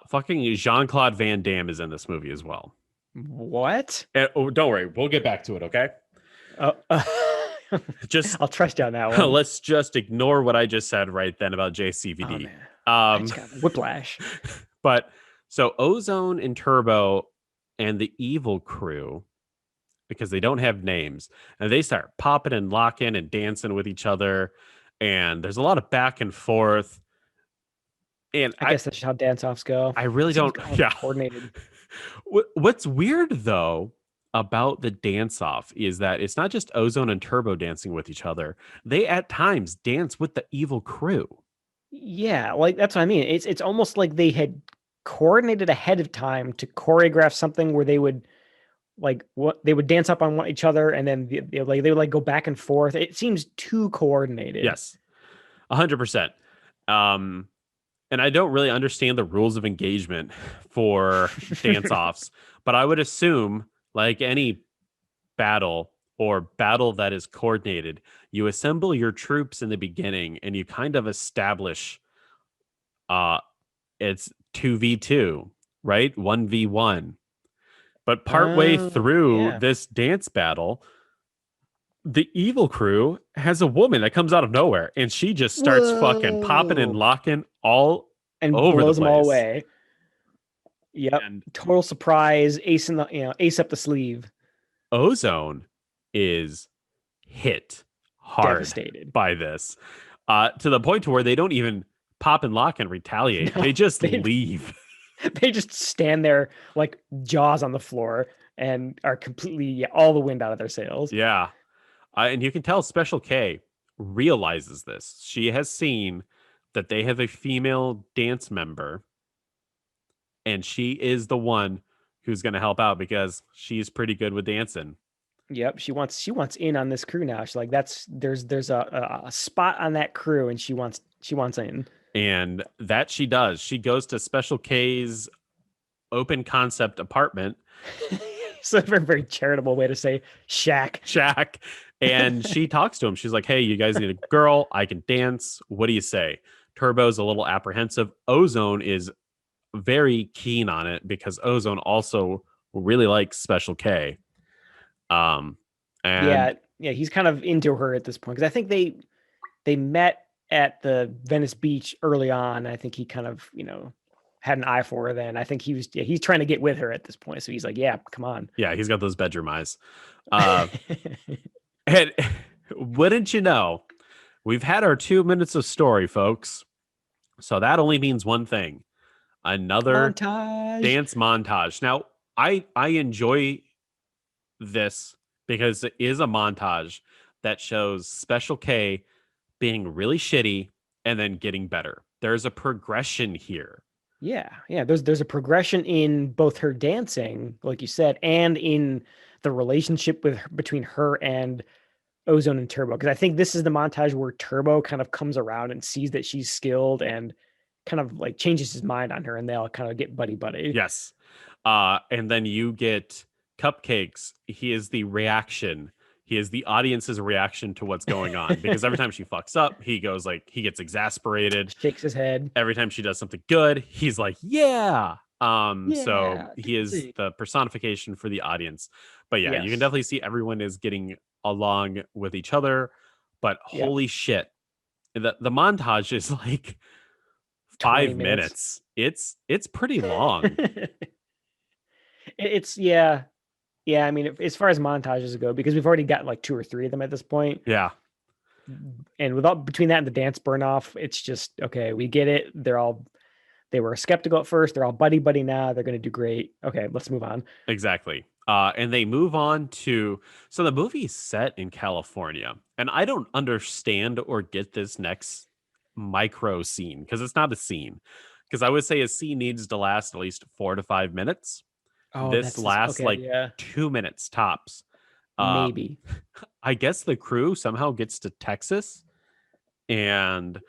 Fucking Jean Claude Van Damme is in this movie as well. What? And, oh, don't worry, we'll get back to it. Okay, Uh, uh, just I'll trust you on that one. let's just ignore what I just said right then about Oh JCVD. man, I Um, just got whiplash. but so Ozone and Turbo and the Evil Crew, because they don't have names, and they start popping and locking and dancing with each other, and there's a lot of back and forth. And I guess that's how dance offs go. I really Seems don't. all Yeah. coordinated. What's weird though about the dance off is that it's not just Ozone and Turbo dancing with each other. They at times dance with the Evil Crew. Yeah, like that's what I mean. It's almost like they had coordinated ahead of time to choreograph something where they would like what they would dance up on each other and then they would like go back and forth. It seems too coordinated. Yes, 100%. Um, and I don't really understand the rules of engagement for dance offs, but I would assume, like any battle or battle that is coordinated, you assemble your troops in the beginning and you kind of establish uh it's 2v2, right? 1v1. But partway Oh, through yeah. this dance battle, the Evil Crew has a woman that comes out of nowhere and she just starts fucking popping and Whoa. locking all And over the blows them all place. away. Yep. And Total surprise, ace in the ace up the sleeve. Ozone is hit hard Devastated. by this, to the point to where they don't even pop and lock and retaliate. No, They just they leave. they just stand there like jaws on the floor and are completely all the wind out of their sails. Yeah. And you can tell Special K realizes this. She has seen that they have a female dance member, and she is the one who's going to help out because she's pretty good with dancing. Yep, she wants in on this crew now. She's like, there's a spot on that crew, and she wants in. And that she does. She goes to Special K's open concept apartment, So a very very charitable way to say shack. shack, and she talks to him. She's like, "Hey, you guys need a girl. I can dance. What do you say?" Turbo's a little apprehensive. Ozone is very keen on it because Ozone also really likes Special K. Um, and Yeah, yeah, he's kind of into her at this point because I think they met at the Venice Beach early on. I think he kind of had an eye for her then. I think he's trying to get with her at this point. So he's like, yeah, come on. yeah, he's got those bedroom eyes. Uh, and wouldn't you know, we've had our 2 minutes of story, folks. So that only means one thing: another Montage. dance montage. Now, I enjoy this because it is a montage that shows Special K being really shitty and then getting better. There's a progression here. Yeah, yeah. There's a progression in both her dancing, like you said, and in the relationship between her and Ozone and Turbo. Because I think this is the montage where Turbo kind of comes around and sees that she's skilled and kind of like changes his mind on her, and they all kind of get buddy buddy. Yes. And then you get Cupcakes. He is the reaction. He is the audience's reaction to what's going on because every time she fucks up, he goes like he gets exasperated. Shakes his head. Every time she does something good, he's like, "Yeah." So Yeah. he is the personification for the audience. But yeah, you can Yes. definitely see everyone is getting along with each other. But Yeah. holy shit, the montage is like 20 5 minutes. minutes. It's pretty long. It's yeah. Yeah, I mean, as far as montages go, because we've already got like two or three of them at this point, Yeah, and without between that and the dance burn off, it's just okay. We get it. They were skeptical at first. They're all buddy buddy now. They're going to do great. Okay, let's move on. exactly. And they move on to so the movie's set in California, and I don't understand or get this next micro scene because it's not a scene. Because I would say a scene needs to last at least 4 to 5 minutes. Oh, This that's this. lasts Okay, like yeah, 2 minutes tops. Uh, maybe. I guess the crew somehow gets to Texas, and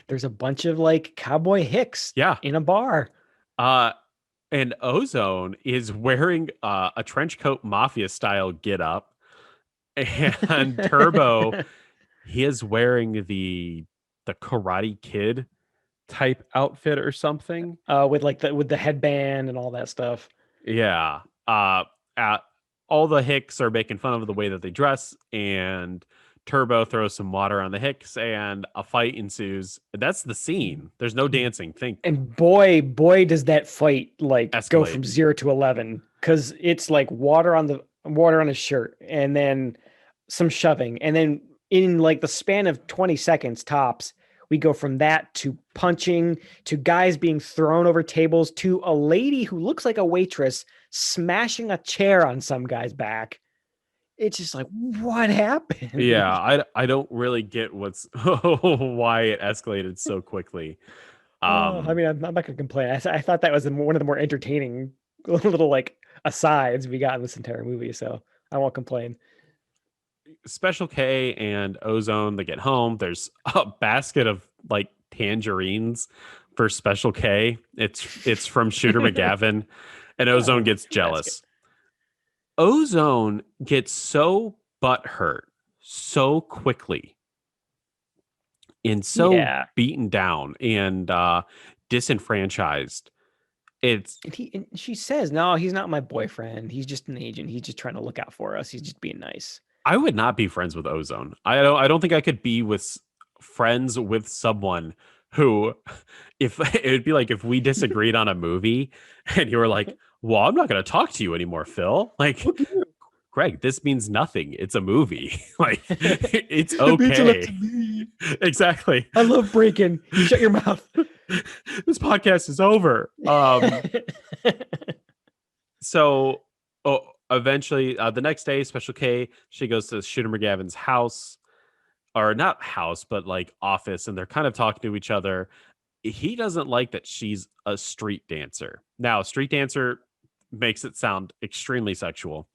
There's a bunch of like cowboy hicks yeah, in a bar. uh, and Ozone is wearing a trench coat mafia style get up, and Turbo he is wearing the Karate Kid type outfit or something. With like the headband and all that stuff. Yeah. Uh, all the Hicks are making fun of the way that they dress, and Turbo throws some water on the Hicks, and a fight ensues. That's the scene. There's no dancing. Think And boy, does that fight like go escalate. from 0 to 11 because it's like water on his shirt, and then some shoving, and then in like the span of 20 seconds tops, we go from that to punching to guys being thrown over tables to a lady who looks like a waitress smashing a chair on some guy's back. It's just like, what Yeah, happened? I don't really get what's why it escalated so quickly. I Um, mean, I'm not gonna complain. I thought that was one of the more entertaining little like asides we got in this entire movie, so I won't complain. Special K and Ozone they get home. There's a basket of like tangerines for Special K. It's from Shooter McGavin, and Ozone gets Good basket. jealous. Ozone gets so butthurt so quickly and so Yeah, beaten down and disenfranchised. It's and she says, "No, he's not my boyfriend. He's just an agent. He's just trying to look out for us. He's just being nice." I would not be friends with Ozone. I don't think I could be with friends with someone who if it would be like if we disagreed on a movie and you were like, "Well, I'm not going to talk to you anymore, Phil." Like, Look at you. Greg, this means nothing. It's a movie. Like, it's It means a lot to okay. me. Exactly. I love Breakin. You shut your mouth. This podcast is over. So eventually the next day, Special K, she goes to Shooter McGavin's house, or not house, but like office, and they're kind of talking to each other. He doesn't like that she's a street dancer. Now, street dancer makes it sound extremely sexual.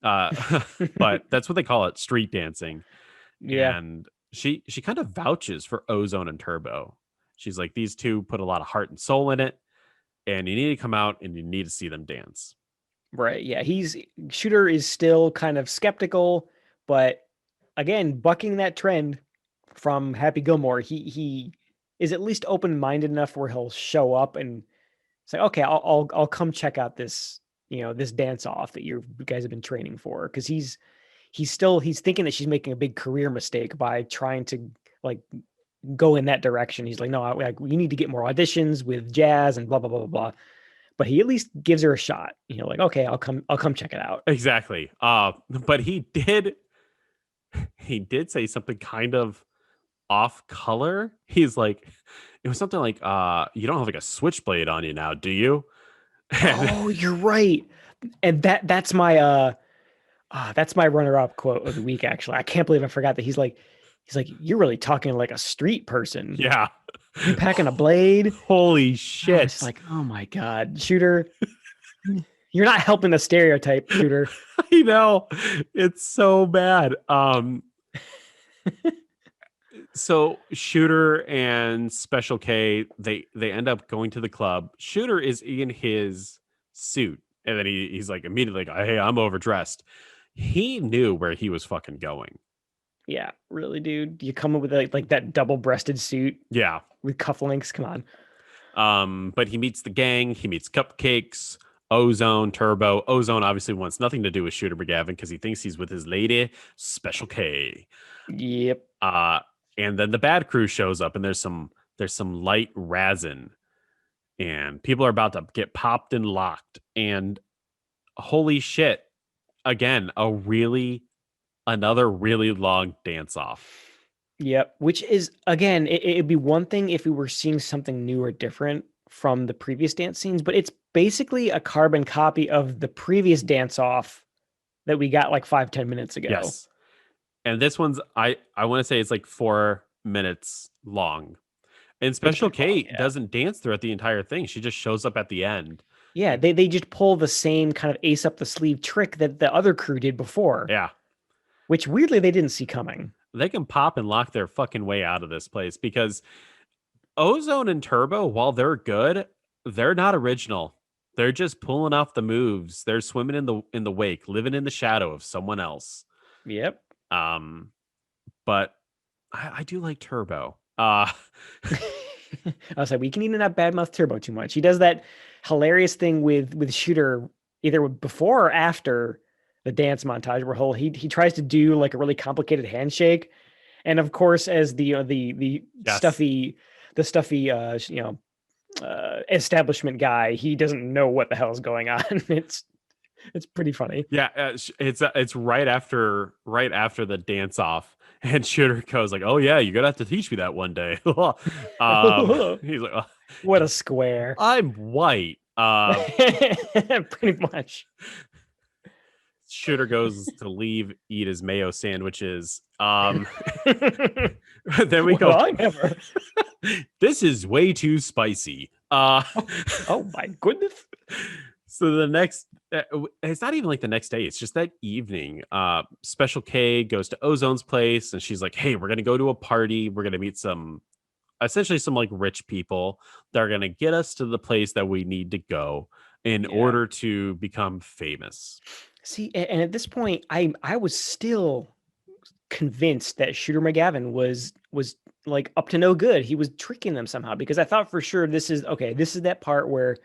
But that's what they call it, street dancing. Yeah, And she kind of vouches for Ozone and Turbo. She's like, these two put a lot of heart and soul in it, and you need to come out and you need to see them dance. right. Yeah, Shooter is still kind of skeptical, but again, bucking that trend from Happy Gilmore, he is at least open minded enough where he'll show up and say, "Okay, I'll come check out this this dance off that you guys have been training for," because he's thinking that she's making a big career mistake by trying to like go in that direction. He's like, no, like we need to get more auditions with jazz and blah blah blah blah blah. But he at least gives her a shot. Like, okay, I'll come check it out. Exactly. But he did say something kind of off color. He's like, it was something like, you don't have like a switchblade on you now, do you? And Oh, you're right. and that's my runner-up quote of the week. Actually, I can't believe I forgot that. He's like, you're really talking like a street person. Yeah. You packing a blade? Holy I was shit. like, oh my god, Shooter, you're not helping the stereotype, Shooter. I know. It's so bad. So Shooter and Special K, they end up going to the club. Shooter is in his suit, and then he's like immediately like, "Hey, I'm overdressed." He knew where he was fucking going. Yeah, really, dude. You come up with like that double-breasted suit Yeah. with cufflinks. Come on. But he meets the gang. He meets Cupcakes, Ozone, Turbo. Ozone obviously wants nothing to do with Shooter McGavin because he thinks he's with his lady, Special K. Yep. Uh, and then the bad crew shows up, and there's some light resin, and people are about to get popped and locked. And holy shit, again, another really long dance off. Yep. Which is again, it'd be one thing if we were seeing something new or different from the previous dance scenes, but it's basically a carbon copy of the previous dance off that we got like 5-10 minutes ago. Yes. And this one's I want to say it's like 4 minutes long. And It's Special pretty long, K yeah. doesn't dance throughout the entire thing. She just shows up at the end. Yeah, they just pull the same kind of ace up the sleeve trick that the other crew did before, Yeah. which weirdly they didn't see coming. They can pop and lock their fucking way out of this place because Ozone and Turbo, while they're good, they're not original. They're just pulling off the moves. They're swimming in the wake, living in the shadow of someone else. Yep. Um, but I do like Turbo. I was like, we can even not badmouth Turbo too much. He does that hilarious thing with Shooter either before or after the dance montage where he tries to do like a really complicated handshake, and of course, as the Yes. stuffy establishment guy, he doesn't know what the hell is going on. It's pretty funny. Yeah, it's right after the dance off, and Shooter goes like, "Oh yeah, you're gonna have to teach me that one day." He's like, What a square. "I'm white." Pretty much. Shooter goes to leave, eat his mayo sandwiches. Then we Well, go. I never. This is way too spicy. Oh my goodness. So the next, it's not even like the next day. It's just that evening. Special K goes to Ozone's place, and she's like, "Hey, we're gonna go to a party. We're gonna meet essentially some like rich people that are gonna get us to the place that we need to go in Yeah. order to become famous." See, and at this point, I was still convinced that Shooter McGavin was like up to no good. He was tricking them somehow because I thought for sure this is okay. This is that part where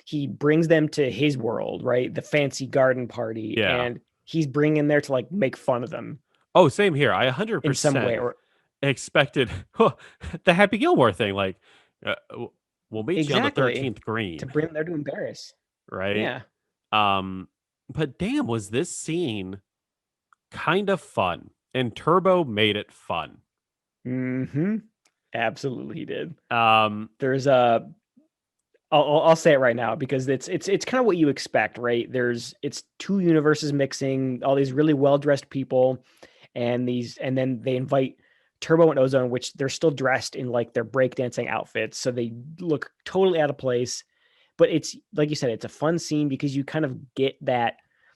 he brings them to his world, right? The fancy garden party, Yeah. and he's bringing there to like make fun of them Oh, same here. I in some 100% way, or expected the Happy Gilmore thing. Like, we'll meet you on the exactly 13th to green, bring them there to embarrass. right? Yeah. Um, but damn, was this scene kind of fun? And Turbo made it fun. Mm-hmm. Absolutely, he did. Um, There's a I'll say it right now because it's kind of what you expect, right? It's two universes mixing, all these really well-dressed people, and then they invite Turbo and Ozone, which they're still dressed in like their breakdancing outfits, so they look totally out of place. But it's like you said, it's a fun scene because you kind of get that,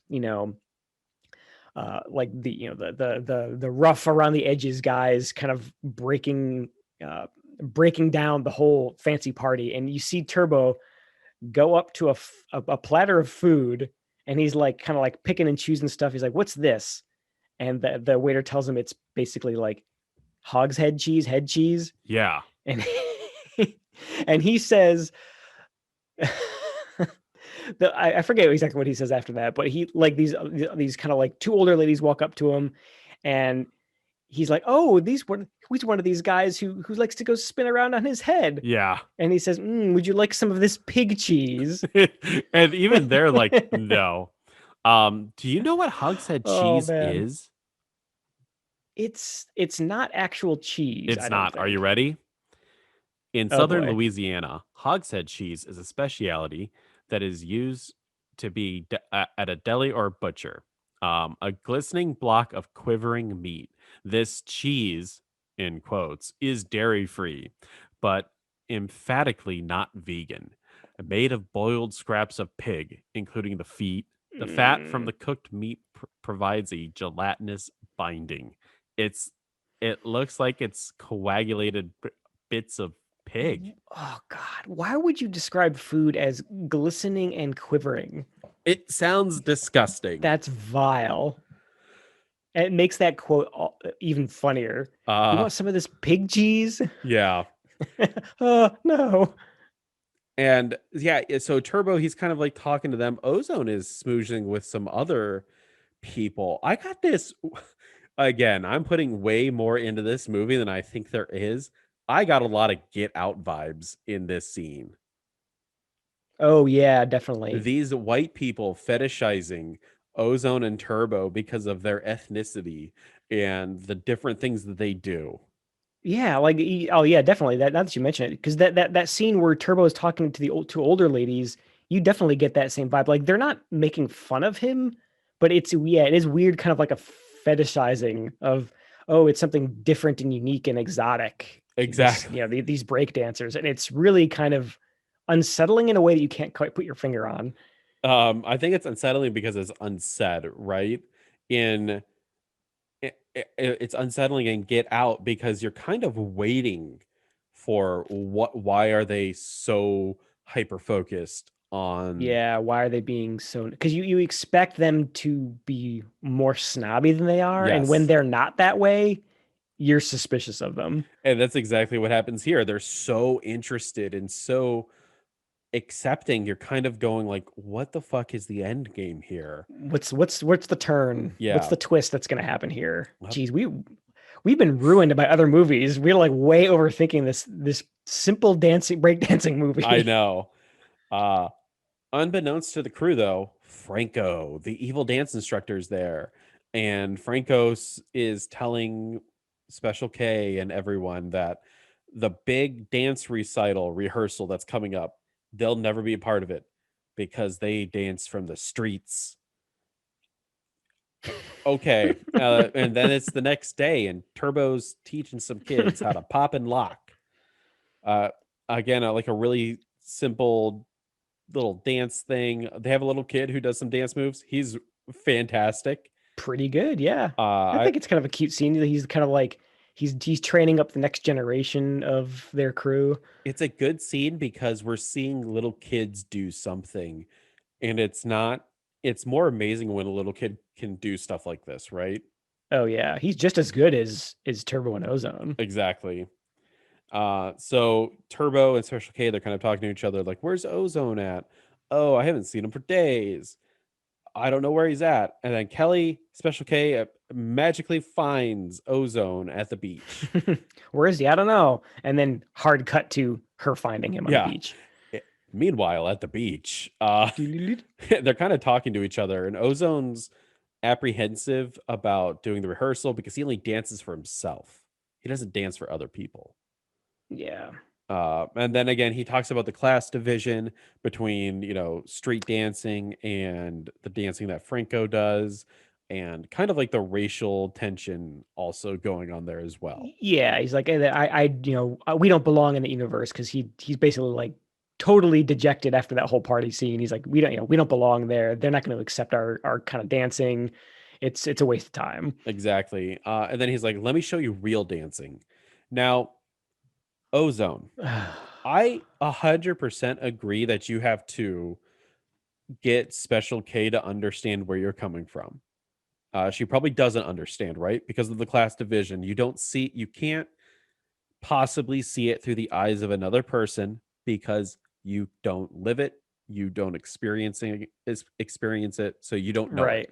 you know, like the rough around the edges guys kind of breaking down the whole fancy party, and you see Turbo go up to a platter of food, and he's like kind of like picking and choosing stuff. He's like, "What's this?" And the waiter tells him it's basically like hogshead cheese, head cheese, yeah, and and he says. I forget exactly what he says after that, but he like these kind of like two older ladies walk up to him, and he's like, "Oh, he's one of these guys who likes to go spin around on his head." yeah. And he says, "Would you like some of this pig cheese?" And even they're like, no. Do you know what Hogshead Oh cheese man, is? it's not actual cheese, I It's don't not. Are you think. ready? In Oh southern boy. Louisiana, Hogshead cheese is a specialty that is used to be at a deli or butcher. A glistening block of quivering meat. This cheese, in quotes, is dairy free, but emphatically not vegan. Made of boiled scraps of pig, including the feet. The fat from Mm. the cooked meat provides a gelatinous binding. It's it looks like it's coagulated bits of pig. Oh God, why would you describe food as glistening and quivering? It sounds disgusting. That's vile. And it makes that quote even funnier. You Uh want some of this pig cheese? yeah. Oh no. And yeah, so Turbo, he's kind of like talking to them. Ozone is smooching with some other people. I got this again. I'm putting way more into this movie than I think there is. I got a lot of Get Out vibes in this scene. Oh yeah, definitely. These white people fetishizing Ozone and Turbo because of their ethnicity and the different things that they do. Yeah, like oh yeah, definitely. That now that you mention it, because that scene where Turbo is talking to the two older ladies, you definitely get that same vibe. Like they're not making fun of him, but it's yeah, it is weird, kind of like a fetishizing of oh, it's something different and unique and exotic. This Exactly. these break dancers, and it's really kind of unsettling in a way that you can't quite put your finger on. I think it's unsettling because it's unsaid, right? In it's unsettling and Get Out because you're kind of waiting for why are they so hyper focused on. Yeah, why are they being so? Because you expect them to be more snobby than they are, and when Yes, they're not that way, you're suspicious of them. and that's exactly what happens here. They're so interested and so accepting. You're kind of going like, what the fuck is the end game here? What's the turn? What's Yeah. the twist that's going to happen here? Yep. Geez, we've been ruined by other movies. We're like way overthinking this simple dancing breakdancing I movie. know. uh Unbeknownst to the crew, though, Franco, the evil dance instructor, is there. And is telling Special K and everyone that the big dance recital rehearsal that's coming up, they'll never be a part of it because they dance from the streets. Okay. And then it's the next day, and Turbo's teaching some kids how to pop and lock. Uh, again, like a really simple little dance thing. They have a little kid who does some dance moves. He's fantastic. Pretty good, yeah. I I think it's kind of a cute scene. He's kind of like he's training up the next generation of their crew. It's a good scene because we're seeing little kids do something, and it's more amazing when a little kid can do stuff like this, right? Oh yeah, he's just as good as Turbo and Ozone. Exactly. So Turbo and Special K, they're kind of talking to each other like, "Where's Ozone at? Oh, I haven't seen him for days. I don't know where he's at." And then Kelly, Special K, magically finds Ozone at the beach. Where is he? I don't know. And then hard cut to her finding him on the Yeah. beach. Eh, Meanwhile, at the beach, Doodle-doot. they're kind of talking to each other, and Ozone's apprehensive about doing the rehearsal because he only dances for himself. He doesn't dance for other people. Yeah. And then again, he talks about the class division between, street dancing and the dancing that Franco does, and kind of like the racial tension also going on there as well. Yeah, he's like, we don't belong in the universe because he's basically like totally dejected after that whole party scene. He's like, we don't belong there. They're not going to accept our kind of dancing. It's a waste of time. Exactly. And then he's like, let me show you real dancing. Now, Ozone. I 100% agree that you have to get Special K to understand where you're coming from. She probably doesn't understand, right? Because of the class division. You can't possibly see it through the eyes of another person because you don't live it, you don't experience it, so you don't know it. Right.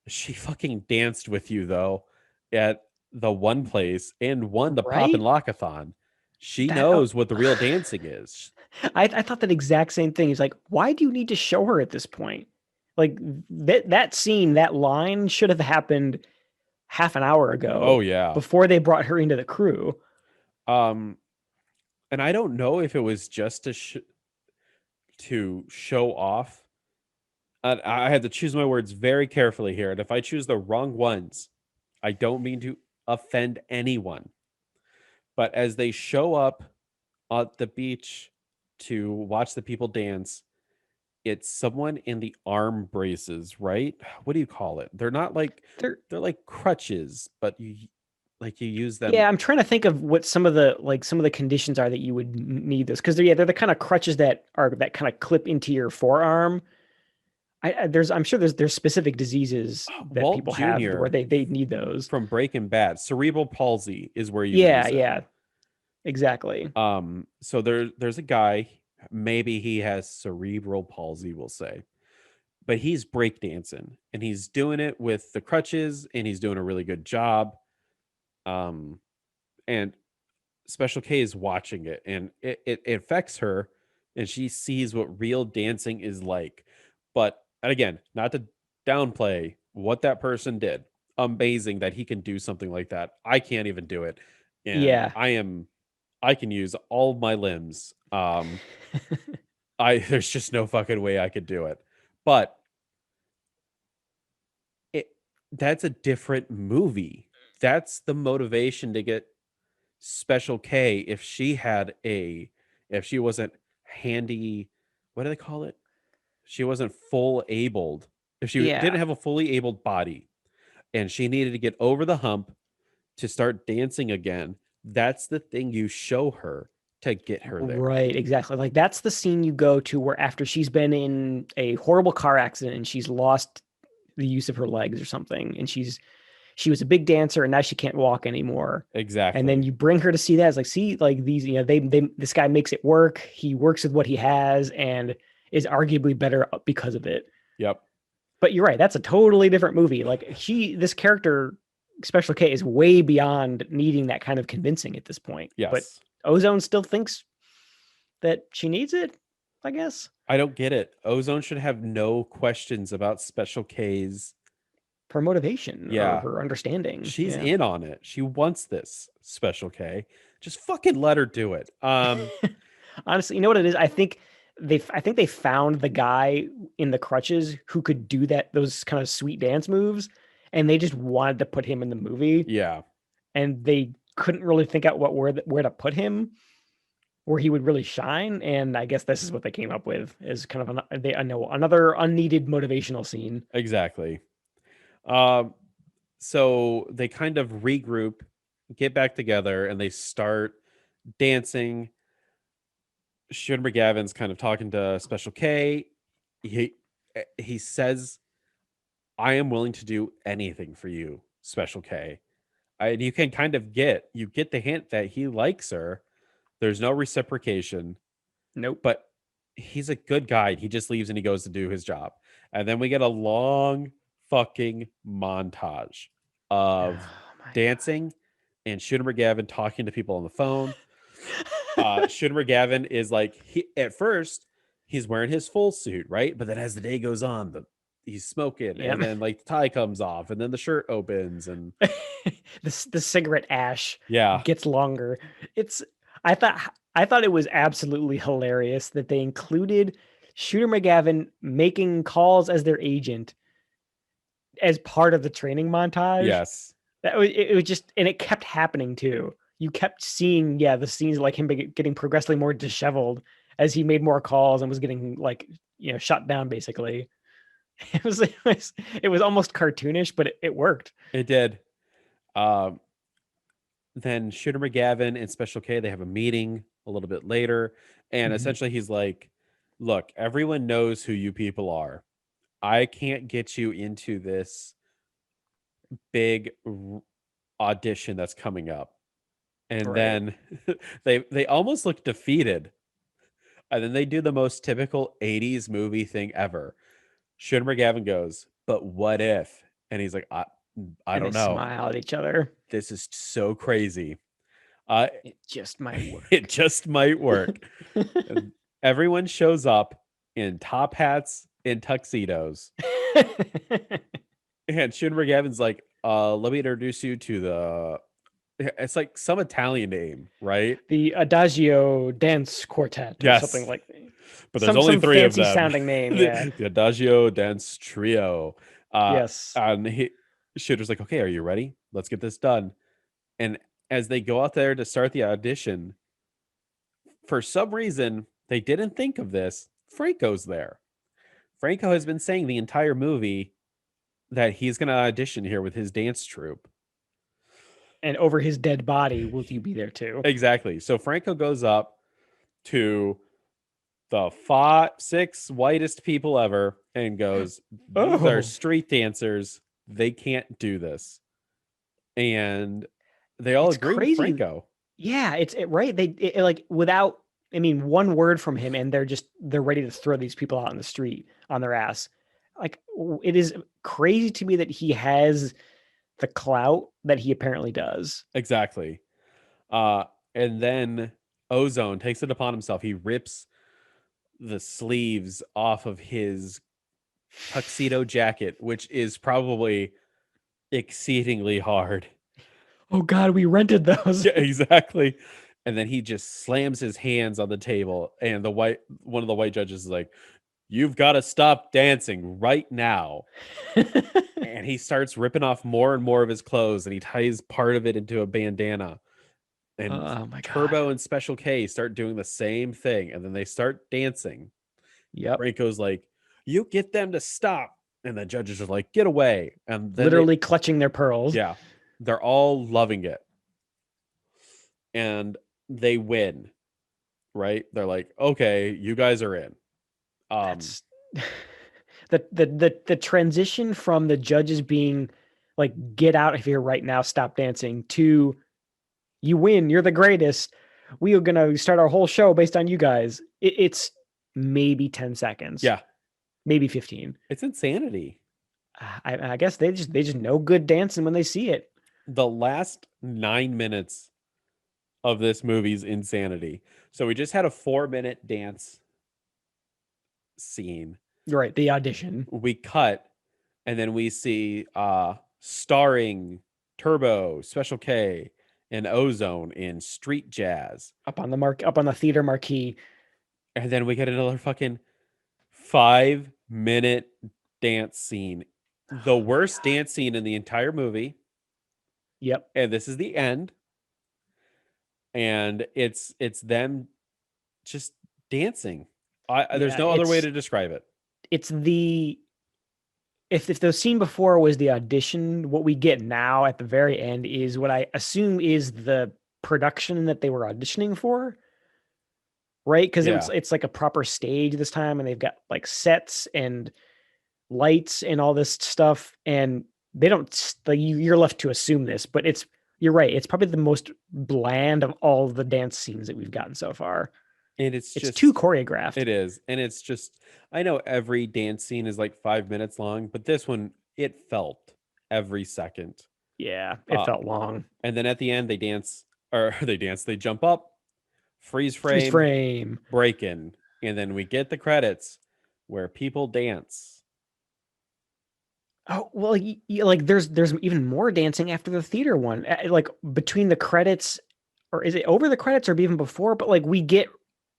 She fucking danced with you though at the one place and won the pop and Right? lockathon. She That knows what the real dancing is. I thought that exact same thing. He's like, why do you need to show her at this point? Like that scene, that line should have happened half an hour Oh ago yeah. before they brought her into the crew. Um and I don't know if it was just to show off I had to choose my words very carefully here. And if I choose the wrong ones, I don't mean to offend anyone. But as they show up at the beach to watch the people dance, it's someone in the arm braces, right? What do you call it? They're not like They're they're like crutches, but you use them. Yeah, I'm trying to think of what some of the conditions are that you would need this, because they're the kind of crutches that kind of clip into your forearm. I'm sure there's specific diseases that Walt people have where Jr. they need those. from Breaking Bad, cerebral palsy is where you would Yeah, use it. yeah, exactly. So there's a guy, maybe he has cerebral palsy, we'll say, but he's breakdancing and he's doing it with the crutches and he's doing a really good job. Um, and Special K is watching it and it affects her and she sees what real dancing is like. But and again, not to downplay what that person did. Amazing that he can do something like that. I can't even do it. And Yeah. I can use all my limbs. I there's just no fucking way I could do it. But it that's a different movie. That's the motivation to get Special K if she wasn't handy, what do they call it? She wasn't full abled. If she didn't Yeah. have a fully abled body and she needed to get over the hump to start dancing again, that's the thing you show her to get her there. Right, exactly. Like that's the scene you go to where after she's been in a horrible car accident and she's lost the use of her legs or something, and she was a big dancer and now she can't walk anymore. And then Exactly. you bring her to see that. It's like, see, like these, they this guy makes it work. He works with what he has and is arguably better because of it. Yep. But you're right, that's a totally different movie. Like this character, Special K, is way beyond needing that kind of convincing at this point. But Yes. Ozone still thinks that she needs it, I guess, I don't get it. Ozone should have no questions about Special K's. her motivation or Yeah. her understanding. She's Yeah. in on it. She wants this Special K. Just fucking let her do it. Honestly, you know what it is? I think they found the guy in the crutches who could do those kind of sweet dance moves, and they just wanted to put him in the movie, Yeah. and they couldn't really think out where to put him, where he would really shine. And I guess this is what they came up with, is kind of I know, another unneeded motivational scene. Exactly. Um so they kind of regroup, get back together and they start dancing. Shooter McGavin's kind of talking to Special K. He says, "I am willing to do anything for you, Special K." And you can kind of get the hint that he likes her. There's no reciprocation, Nope. but he's a good guy. He just leaves and he goes to do his job. And then we get a long fucking montage of Oh my dancing and Shooter McGavin talking to people on the phone. god. Shooter McGavin is like at first he's wearing his full suit, right? But then as the day goes on, he's smoking, Yeah. and then like the tie comes off, and then the shirt opens, and The cigarette ash yeah, gets longer. It's I thought I thought it was absolutely hilarious that they included Shooter McGavin making calls as their agent as part of the training montage. yes, It was just, and it kept happening too. You kept seeing, yeah, the scenes like him getting progressively more disheveled as he made more calls and was getting, like, shut down basically. It was almost cartoonish, but it worked. it did. Um, then Shooter McGavin and Special K they have a meeting a little bit later, and Mhm. essentially he's like, "Look, everyone knows who you people are. I can't get you into this big audition that's coming up." And Right. then they almost look defeated. And then they do the most typical 80s movie thing ever. Shooter McGavin goes, "But what if?" And he's like, I And they don't know. smile at each other. This is so crazy. Uh, It just might it work. just might work." And everyone shows up in top hats and tuxedos. And Shooter McGavin's like, let me introduce you to it's like some Italian name, right? The Adagio Dance Quartet or something Yes. like. but there's only Some three of fancy them. sounding name, yeah. The Adagio Dance Trio. Yes. And Shooter's like, okay, are you ready? Let's get this done. And as they go out there to start the audition, for some reason, they didn't think of this. Franco's there. Franco has been saying the entire movie that he's going to audition here with his dance troupe. And over his dead body, will you be there too? Exactly. So Franco goes up to the five, six whitest people ever and goes, these are Oh, street dancers. They can't do this. And they all it's agree with crazy. Franco. Yeah, right. Like without, I mean, one word from him, and they're ready to throw these people out in the street on their ass. Like it is crazy to me that he has the clout that he apparently does. Exactly. Uh, and then Ozone takes it upon himself. He rips the sleeves off of his tuxedo jacket, which is probably exceedingly hard. Oh God, we rented those. Yeah, exactly. And then he just slams his hands on the table, and one of the white judges is like, "You've got to stop dancing right now." And he starts ripping off more and more of his clothes, and he ties part of it into a bandana. And Oh my God. Turbo and Special K start doing the same thing, and then they start dancing. Yep. Franco's like, "You get them to stop," and the judges are like, "Get away!" And then Literally clutching their pearls. yeah, they're all loving it, and they win. Right? They're like, "Okay, you guys are in." That's the transition from the judges being like, get out of here right now, stop dancing, to you win, you're the greatest. We are gonna start our whole show based on you guys. It's maybe 10 seconds, Yeah, maybe 15. it's insanity. I guess they just know good dancing when they see it. The last 9 minutes of this movie's insanity. So we just had a 4 minute dance scene. You're right, the audition We cut, and then we see starring Turbo, Special K, and Ozone in Street Jazz. up on the theater marquee. And then we get another fucking 5 minute dance scene. The Oh my worst God. dance scene in the entire movie. Yep. And this is the end. And it's them just dancing. There's Yeah, no other way to describe it. it's the if the scene before was the audition, what we get now at the very end is what I assume is the production that they were auditioning for, right? Because Yeah. it's like a proper stage this time, and they've got like sets and lights and all this stuff, and they don't like you're left to assume this, but you're right. It's probably the most bland of all the dance scenes that we've gotten so far. And it's It's too just choreographed. it is. And it's just I know every dance scene is like 5 minutes long, but this one it felt every second. Yeah, it Uh felt long. and then at the end they dance or they jump up, freeze Freeze frame, frame. Breakin, and then we get the credits where people dance. Oh well, like there's even more dancing after the theater one. Like between the credits, or is it over the credits or even before? But like we get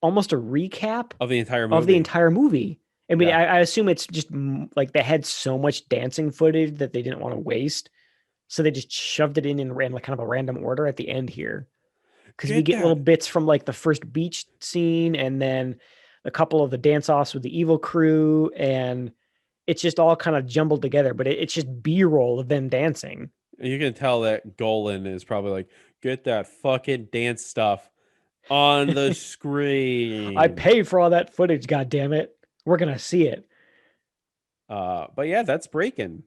almost a recap Of the entire of the movie. entire movie. I mean, Yeah. I assume it's just like they had so much dancing footage that they didn't want to waste, so they just shoved it in ran like kind of a random order at the end here. Because we Get get little that. bits from like the first beach scene, and then a couple of the dance offs with the evil crew, and it's just all kind of jumbled together, but it's just B-roll of them dancing. You can tell that Golan is probably like, get that fucking dance stuff on the I screen. pay for all that footage, god damn it. We're gonna see it. But yeah, that's Breakin'.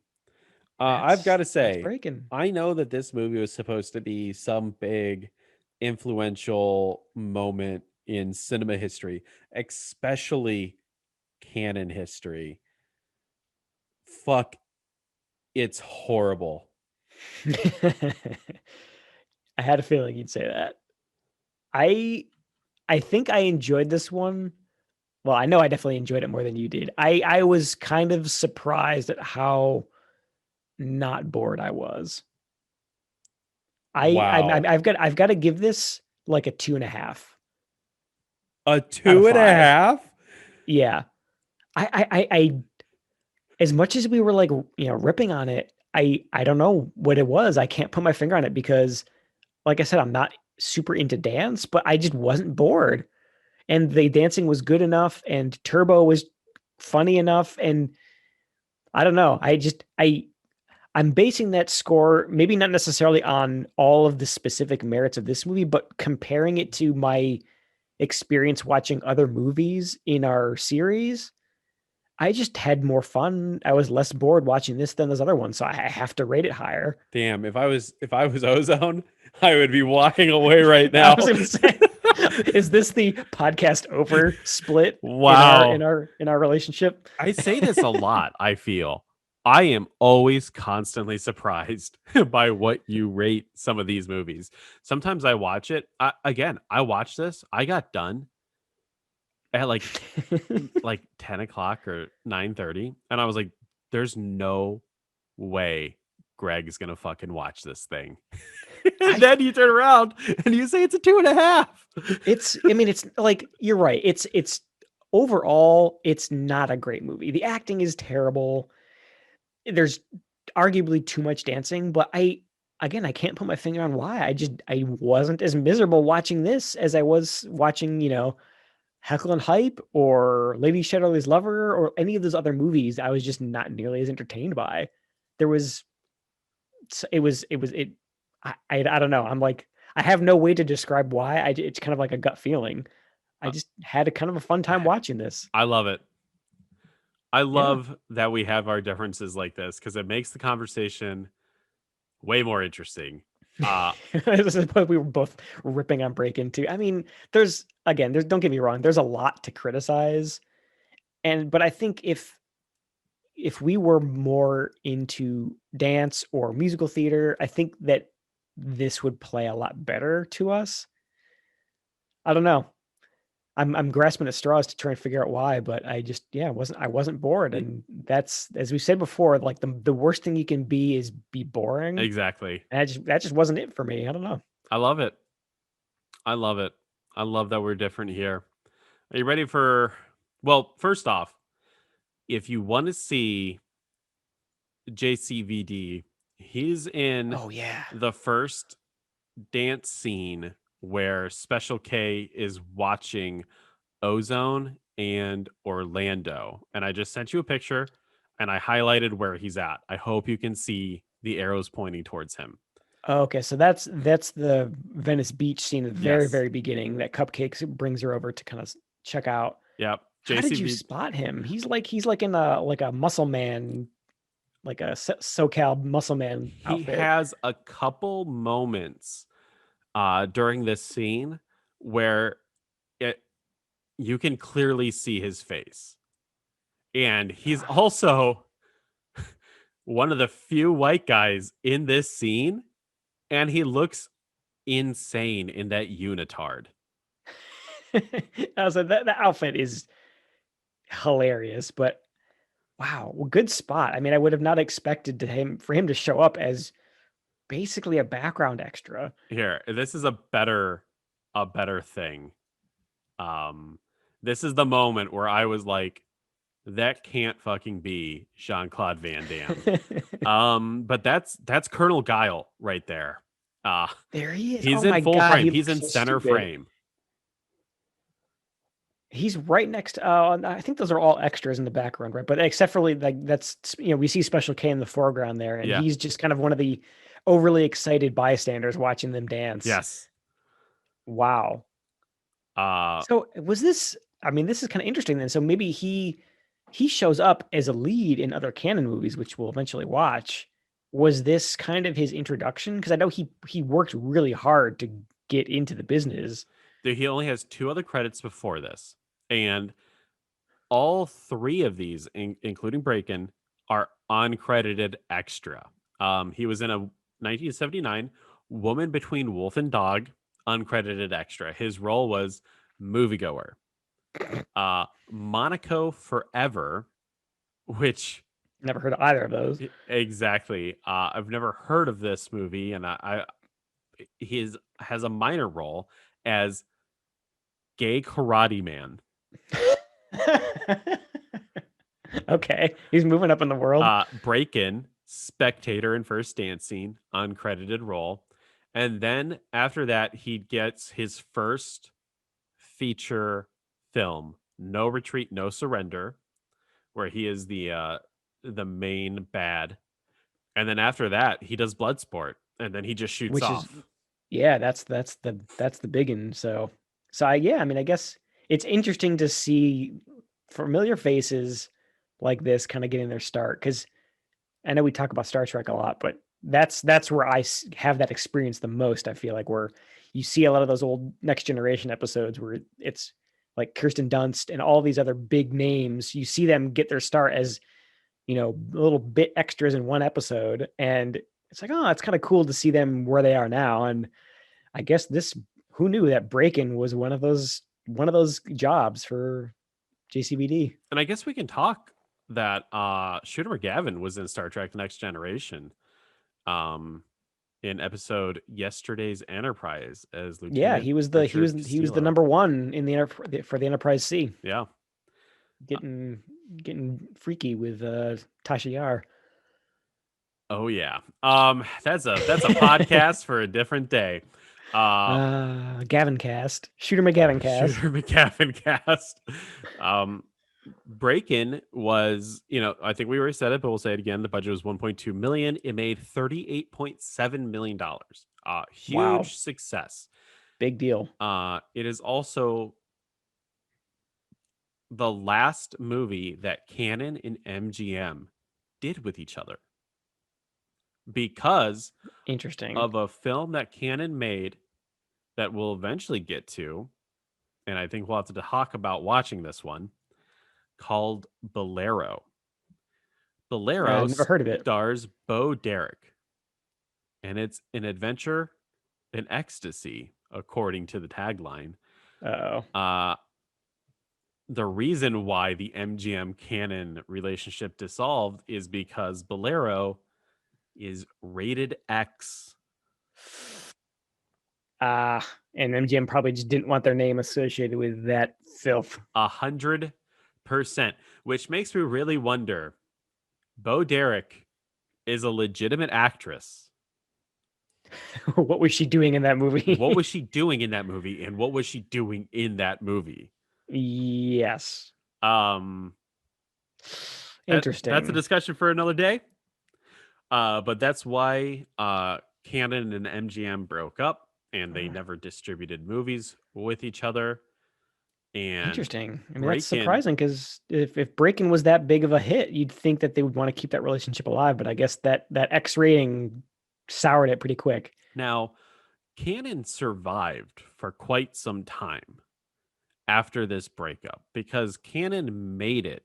I've got to That's say, Breaking. I know that this movie was supposed to be some big influential moment in cinema history, especially canon history. Fuck, it's horrible. I had a feeling you'd say that. I I think I enjoyed this one. Well, I know I definitely enjoyed it more than you did. I was kind of surprised at how not bored I was. Wow. I've got to give this like a 2.5 A out of two and a five. half? Yeah. I as much as we were like, ripping on it, I don't know what it was. I can't put my finger on it because, like I said, I'm not super into dance, but I just wasn't bored. And the dancing was good enough, and Turbo was funny enough, and I don't know. I'm basing that score maybe not necessarily on all of the specific merits of this movie, but comparing it to my experience watching other movies in our series. I just had more fun. I was less bored watching this than those other ones, so I have to rate it higher. Damn, if I was Ozone, I would be walking away right I now. was gonna say, is this the podcast over split in our in Wow. our in our relationship? I say this a lot, I feel. I am always constantly surprised by what you rate some of these movies. Sometimes I watch it. I watched this. I got done at like 10 o'clock or 9:30, and I was like, there's no way Greg is gonna fucking watch this thing. And I then you turn around and you say it's a 2.5. I mean, it's like you're right. It's overall, it's not a great movie. The acting is terrible. There's arguably too much dancing, but I can't put my finger on why. I wasn't as miserable watching this as I was watching, Heckle and Hype or Lady Shadowley's Lover or any of those other movies. I was just not nearly as entertained by. There was it I don't know. I'm like I have no way to describe why. It's kind of like a gut feeling. I Uh, just had a kind of a fun time watching this. I love it. I Yeah. love that we have our differences like this because it makes the conversation way more interesting. Uh, This is what we were both ripping on Breakin' too. I mean, there's don't get me wrong, there's a lot to criticize. But I think if we were more into dance or musical theater, I think that this would play a lot better to us. I don't know. I'm grasping at straws to try and figure out why, but I just I wasn't bored, y- and that's as we said before, like the worst thing you can be is be boring, exactly. and that just wasn't it for me. I don't know. I love it. I love it. I love that we're different here. Are you ready for? Well, first off, if you want to see JCVD, he's in Oh yeah. the first dance scene where Special K is watching Ozone and Orlando. And I just sent you a picture and I highlighted where he's at. I hope you can see the arrows pointing towards him. Okay, so that's the Venice Beach scene at the very, Yes. very beginning that Cupcakes brings her over to kind of check out. Yep. How did you JCV. spot him? He's like in a muscle man, like a SoCal muscle man He outfit. has a couple moments during this scene where it you can clearly see his face. And he's Ah. also one of the few white guys in this scene, and he looks insane in that unitard. I was like, that outfit is hilarious, but wow, well, good spot. I mean, I would have not expected for him to show up as basically a background extra. Here, this is a better thing. Um, this is the moment where I was like, that can't fucking be Jean-Claude Van Damme. But that's Colonel Guile right there. Uh There he is. he's Oh in my full God, frame. he He's looks in so center stupid. frame. He's right next to, I think those are all extras in the background, right? But except for like that's, we see Special K in the foreground there, and Yeah. he's just kind of one of the overly excited bystanders watching them dance. Yes. Wow. Uh So was this, I mean, this is kind of interesting then. So maybe he shows up as a lead in other canon movies, which we'll eventually watch. Was this kind of his introduction? Because I know he worked really hard to get into the business. he only has two other credits before this. And all three of these, including Breakin, are uncredited extra. He was in a 1979 Woman Between Wolf and Dog, uncredited extra. His role was moviegoer. Monaco Forever, which Never heard of either of those. exactly. I've never heard of this movie, and he has a minor role as gay karate man. Okay, he's moving up in the world. Breakin, spectator in first dance scene, uncredited role. And then after that, he gets his first feature film, No Retreat, No Surrender, where he is the main bad. And then after that, he does Bloodsport, and then he just shoots Which is, off. yeah, that's the big one. So yeah, I mean, I guess it's interesting to see familiar faces like this kind of getting their start, because I know we talk about Star Trek a lot, but that's where have that experience the most. I feel like where you see a lot of those old Next Generation episodes where it's like Kirsten Dunst and all these other big names. You see them get their start as, little bit extras in one episode, and it's like, oh, it's kind of cool to see them where they are now. And I guess who knew that Breakin' was one of those jobs for JCVD. And I guess we can talk that Shooter McGavin was in Star Trek: The Next Generation, um, in episode Yesterday's Enterprise as Yeah, Lieutenant he was the he Richard was he was the Castillo. number one in for the Enterprise C, Yeah. getting getting freaky with Tasha Yar. Oh yeah. That's a podcast for a different day. Uh Gavin cast, Shooter McGavin cast. Shooter McGavin cast. Um Breakin' was, I think we already said it, but we'll say it again. The budget was 1.2 million. It made $38.7 million. Wow, Huge success. big deal. It is also the last movie that Canon and MGM did with each other because Interesting. of a film that Canon made that we'll eventually get to, and I think we'll have to talk about watching this one, called Bolero. Bolero Never heard of it. stars Bo Derek, and it's an adventure in ecstasy, according to the tagline. Oh, Uh, the reason why the MGM Canon relationship dissolved is because Bolero is rated X. and MGM probably just didn't want their name associated with that filth. 100%, which makes me really wonder. Bo Derek is a legitimate actress. What was she doing in that What movie? was she doing in that movie, and what was she doing in that movie? Yes. Um, that's a Interesting. discussion for another day. But that's why Canon and MGM broke up, and they never distributed movies with each other. And Interesting. I mean, that's Breakin', surprising because if Breaking was that big of a hit, you'd think that they would want to keep that relationship alive. But I guess that X rating soured it pretty quick. now Canon survived for quite some time after this breakup because Canon made it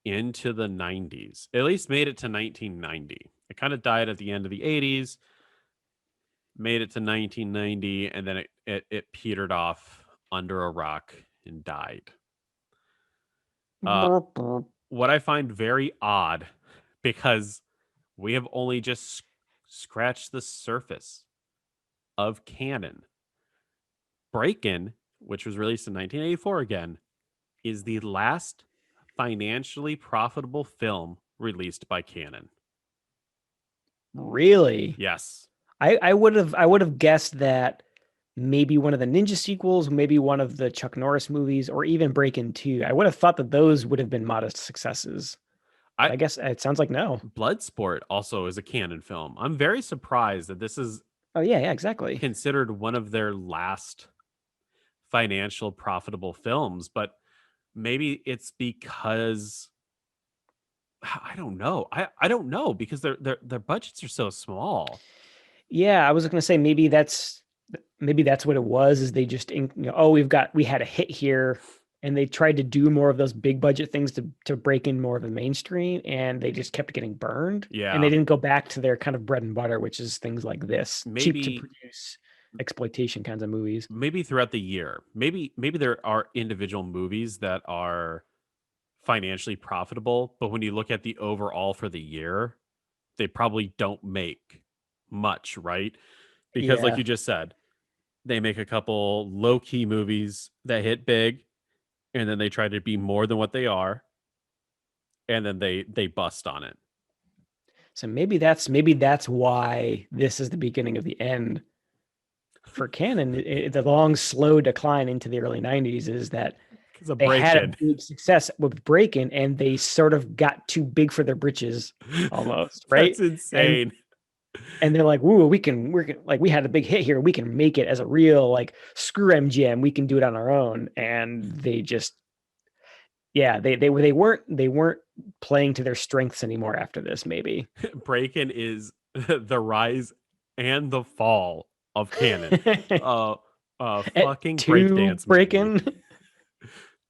into the 90s, at least made it to 1990. It kind of died at the end of the 80s, made it to 1990, and then it petered off under a rock and died. Uh, Burp, burp. what I find very odd, because we have only just scratched the surface of canon. Breakin', which was released in 1984 again, is the last financially profitable film released by Canon. Really? Yes. I would have guessed that maybe one of the Ninja sequels, maybe one of the Chuck Norris movies, or even Breakin' 2. I would have thought that those would have been modest successes. But I I guess it sounds like no. Bloodsport also is a Canon film. I'm very surprised that this is Oh yeah, yeah, exactly. considered one of their last financial profitable films, but maybe it's because I don't know. I don't know because their budgets are so small. Yeah, I was gonna say maybe that's what it was. Is they just oh, we had a hit here, and they tried to do more of those big budget things to break in more of the mainstream, and they just kept getting burned, and they Yeah. didn't go back to their kind of bread and butter, which is things like this, cheap to Maybe produce exploitation kinds of movies. maybe throughout the year. Maybe there are individual movies that are financially profitable, but when you look at the overall for the year, they probably don't make much, right? Because like Yeah, you just said, they make a couple low-key movies that hit big, and then they try to be more than what they are, and then they bust on it. So maybe that's why this is the beginning of the end for canon. The long, slow decline into the early '90s is that Because of they had a Breakin. big success with Breakin, and they sort of got too big for their britches, almost, right? That's And insane. they're like, "Ooh, we had a big hit here. We can make it as a real like screw MGM. We can do it on our own." And they just, yeah, they weren't playing to their strengths anymore after this. Maybe. Breakin is the rise and the fall of canon. Uh, At fucking two breakdance movie. Breakin.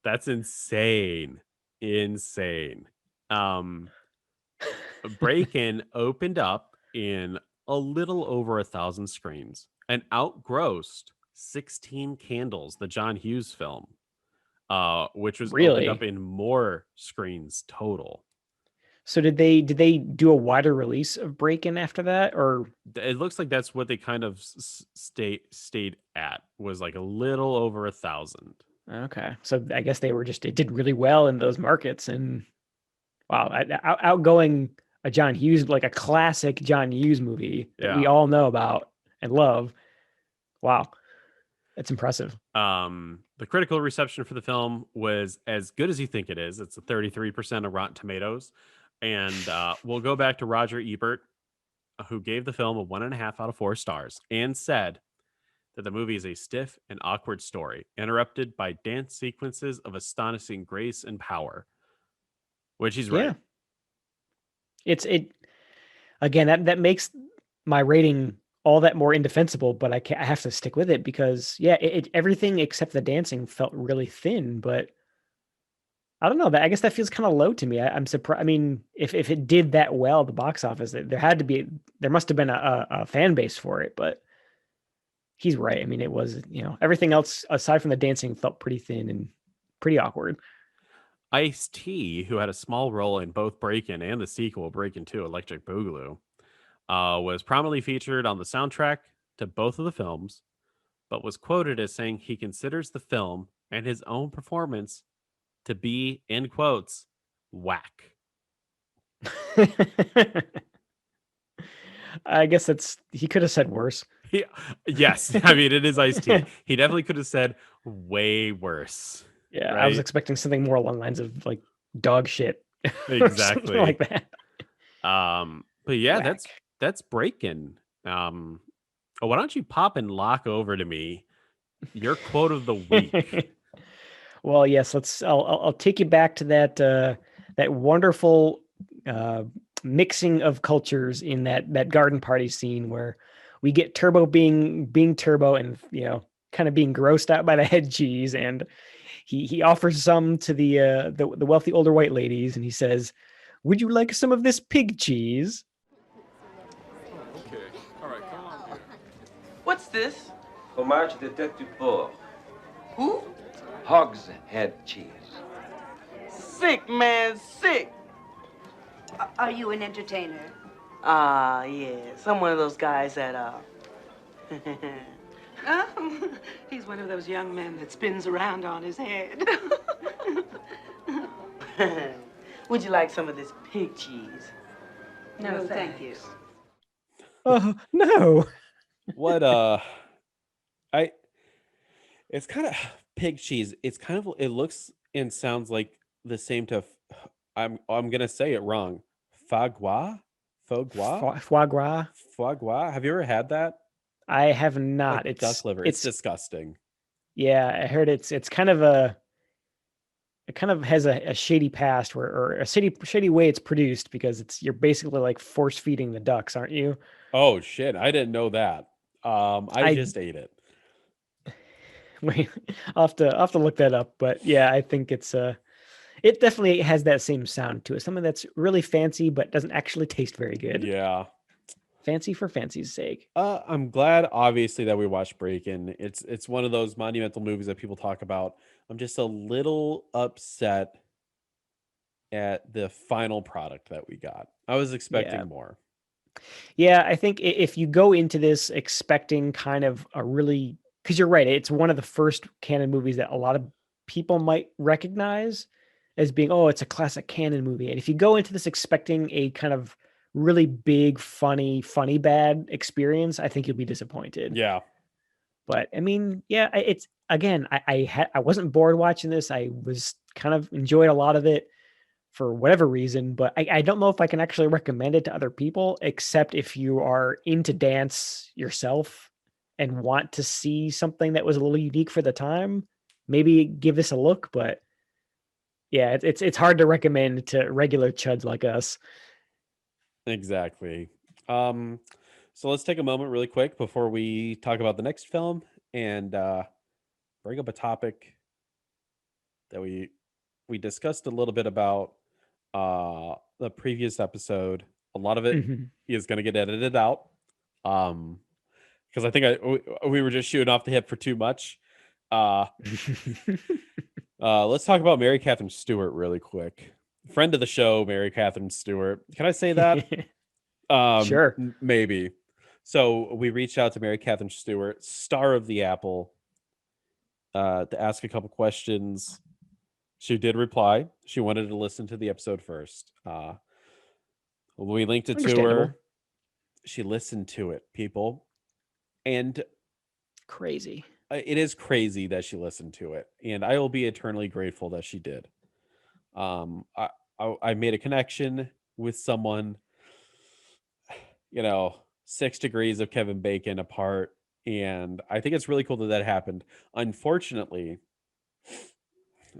That's insane. Insane. Um, Breakin opened up in a little over 1,000 screens and outgrossed 16 Candles, the John Hughes film, which was opened up Really? in more screens total. So did they do a wider release of Breakin after that, or It looks like that's what they kind of stayed at, was like a little over 1,000. okay? So I guess it did really well in those markets, and wow, outgoing a John Hughes, like a classic John Hughes movie that we Yeah. all know about and love. Wow, that's impressive. The critical reception for the film was as good as you think it is. It's a 33% of Rotten Tomatoes. And we'll go back to Roger Ebert, who gave the film a 1.5 out of 4 stars and said that the movie is a stiff and awkward story, interrupted by dance sequences of astonishing grace and power, which he's right. Yeah, it again that makes my rating all that more indefensible, but I have to stick with it because yeah, everything except the dancing felt really thin, but I don't know. I guess that feels kind of low to me. I'm surprised. I mean, if it did that well at the box office, there must have been a fan base for it. But he's right. I mean, it was, everything else aside from the dancing felt pretty thin and pretty awkward. Ice-T, who had a small role in both Breakin' and the sequel, Breakin' 2 Electric Boogaloo, was prominently featured on the soundtrack to both of the films, but was quoted as saying he considers the film and his own performance to be, in quotes, whack. I guess he could have said worse. He, yes, I mean, it is Ice-T. He definitely could have said way worse, Yeah, I was right? expecting something more along the lines of like dog shit or something Exactly. like that. But yeah, Whack. that's Breakin'. Why don't you pop and lock over to me your quote of the week? Well, yes, I'll take you back to that wonderful uh, mixing of cultures in that garden party scene where we get Turbo being Turbo and kind of being grossed out by the head cheese, and he offers some to the wealthy older white ladies, and he says, "Would you like some of this pig cheese?" Okay. All right, come on, dear. What's this? Fromage de tête du porc. Who? Hog's head cheese. Sick, man, sick. Are you an entertainer? Yeah. Some one of those guys that, He's one of those young men that spins around on his head. Would you like some of this pig cheese? No, thank you. Oh no! What I it's kind of pig cheese. It's kind of, it looks and sounds like the same to I'm gonna say it wrong. Fagua? Fogua? Foie gras. Foie gras? Have you ever had that? I have not. Like duck liver. It's disgusting. Yeah, I heard it's kind of it kind of has a shady past or a shady way it's produced because you're basically like force feeding the ducks, aren't you? Oh shit, I didn't know that. I I just ate it. wait, I'll have to look that up, but yeah, I think it definitely has that same sound to it. Something that's really fancy but doesn't actually taste very good. Yeah. Fancy for fancy's sake. I'm glad, obviously, that we watched Breakin'. It's one of those monumental movies that people talk about. I'm just a little upset at the final product that we got. I was Yeah. expecting more. Yeah, I think if you go into this expecting kind of a really, because you're right, it's one of the first canon movies that a lot of people might recognize as being, oh, it's a classic canon movie. And if you go into this expecting a kind of really big, funny bad experience, I think you'll be disappointed. Yeah. But I mean, yeah, it's again, I wasn't bored watching this. I was kind of enjoyed a lot of it for whatever reason, but I don't know if I can actually recommend it to other people, except if you are into dance yourself and want to see something that was a little unique for the time. Maybe give this a look, but yeah, it's hard to recommend to regular chuds like us. Exactly. So let's take a moment really quick before we talk about the next film and bring up a topic that we discussed a little bit about the previous episode. A lot of it Mhm. is going to get edited out. Because I think we were just shooting off the hip for too much. Let's talk about Mary Catherine Stewart really quick. Friend of the show, Mary Catherine Stewart. Can I say that? Sure. Maybe. So we reached out to Mary Catherine Stewart, star of The Apple, to ask a couple questions. She did reply. She wanted to listen to the episode first. We linked it to Understandable. her. She listened to it, people. And Crazy. it is crazy that she listened to it. And I will be eternally grateful that she did. I made a connection with someone, 6 degrees of Kevin Bacon apart. And I think it's really cool that that happened. Unfortunately,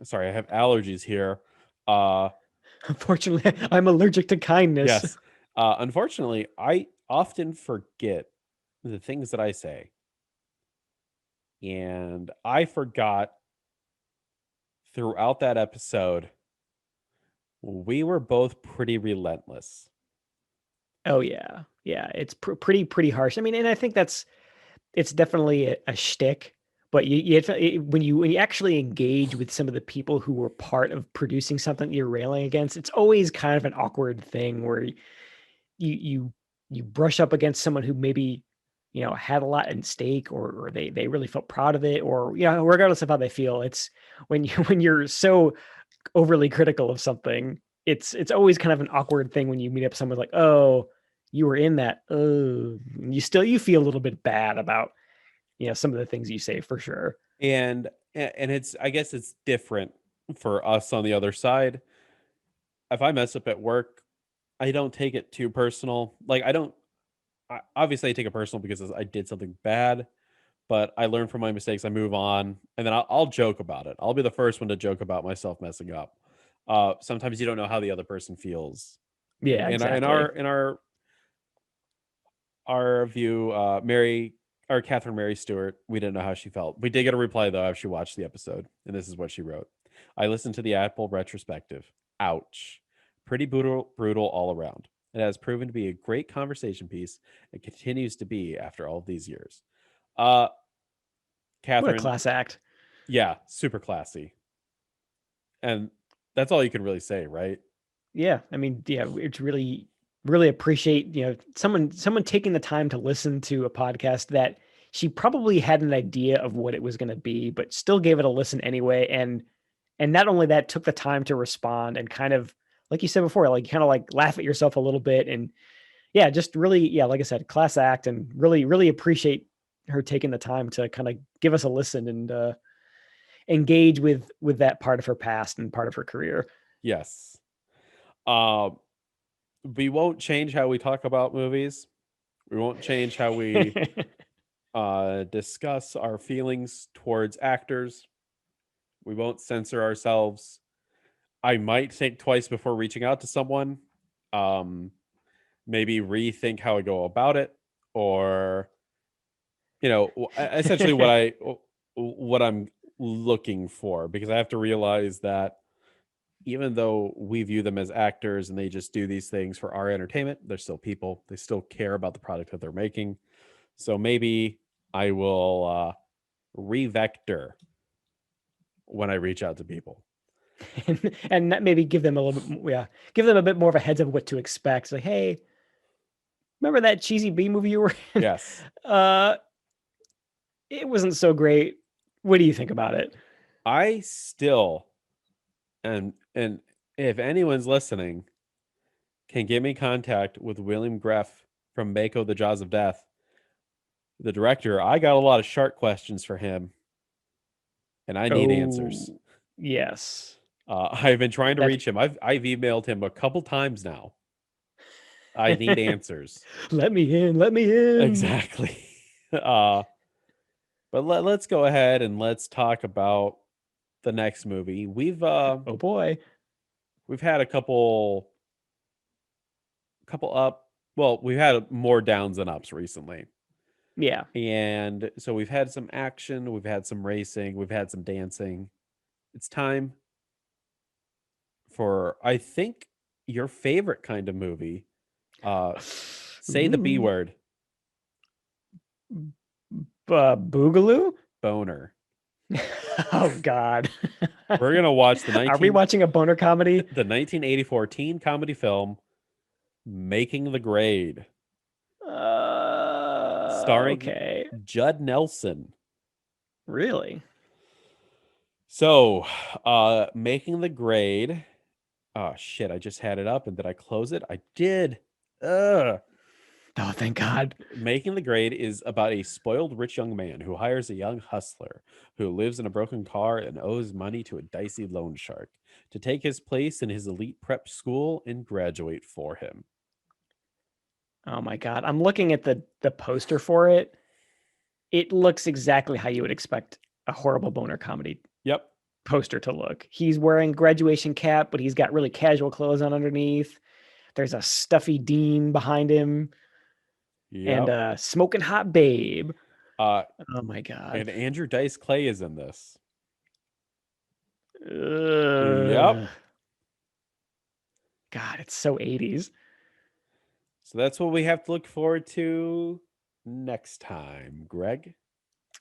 sorry, I have allergies here. Unfortunately, I'm allergic to kindness. Yes. Unfortunately, I often forget the things that I say. And I forgot throughout that episode, we were both pretty relentless. Oh yeah, yeah. It's pretty harsh. I mean, and I think it's definitely a shtick. But when you actually engage with some of the people who were part of producing something you're railing against, it's always kind of an awkward thing where you brush up against someone who maybe had a lot at stake, or they really felt proud of it, or regardless of how they feel. It's when you when you're so overly critical of something, it's always kind of an awkward thing when you meet up someone like, oh, you were in that. Oh, you feel a little bit bad about some of the things you say, for sure. And it's, I guess it's different for us on the other side. If I mess up at work, I don't take it too personal. Like obviously I take it personal because I did something bad, but I learn from my mistakes. I move on, and then I'll joke about it. I'll be the first one to joke about myself messing up. Sometimes you don't know how the other person feels. Yeah, In exactly. our view, Catherine Mary Stewart, we didn't know how she felt. We did get a reply though after she watched the episode, and this is what she wrote: I listened to the Apple retrospective. Ouch. Pretty brutal all around. It has proven to be a great conversation piece. It continues to be after all of these years. Uh What a Catherine, class act. yeah, super classy. And that's all you can really say, right? Yeah, I mean, yeah, it's really appreciate someone taking the time to listen to a podcast that she probably had an idea of what it was going to be, but still gave it a listen anyway. And not only that, took the time to respond and kind of, like you said before, like kind of like laugh at yourself a little bit. And yeah, just really, yeah, like I said, class act, and really appreciate her taking the time to kind of give us a listen and engage with that part of her past and part of her career. Yes. Um we won't change how we talk about movies. We won't change how we discuss our feelings towards actors. We won't censor ourselves. I might think twice before reaching out to someone. Um, Maybe rethink how I go about it, or essentially what I'm looking for, because I have to realize that even though we view them as actors and they just do these things for our entertainment, they're still people. They still care about the product that they're making. So maybe I will revector when I reach out to people. and that maybe give them a little bit yeah, give them a bit more of a heads up of what to expect. Like, hey, remember that cheesy B movie you were in? Yes. uh it wasn't so great. What do you think about it? I still, and if anyone's listening, can get me in contact with William Greff from Mako: The Jaws of Death, the director. I got a lot of shark questions for him, and I need answers. Oh, yes. I've been trying to That's reach him. I've emailed him a couple times now. I need answers. let me in, let me in. Exactly. But let's go ahead and let's talk about the next movie. Oh boy. We've had a couple up. Well, we've had more downs than ups recently. Yeah. And so we've had some action, we've had some racing, we've had some dancing. It's time for, I think, your favorite kind of movie. Say the B Ooh. word. Boogaloo? Boner. Oh God. We're gonna watch the Are we watching a boner comedy? the 1984 teen comedy film Making the Grade, starring Okay. Judd Nelson. Really? So, Making the Grade. Oh shit! I just had it up, and did I close it? I did. Ugh. Oh, thank God. Making the Grade is about a spoiled rich young man who hires a young hustler who lives in a broken car and owes money to a dicey loan shark to take his place in his elite prep school and graduate for him. Oh my God. I'm looking at the poster for it. It looks exactly how you would expect a horrible boner comedy Yep. poster to look. He's wearing graduation cap, but he's got really casual clothes on underneath. There's a stuffy dean behind him and Yep. a smoking hot babe. Uh, Oh my God. and Andrew Dice Clay is in this. Ugh. God, it's so 80s. So that's what we have to look forward to next time, Greg.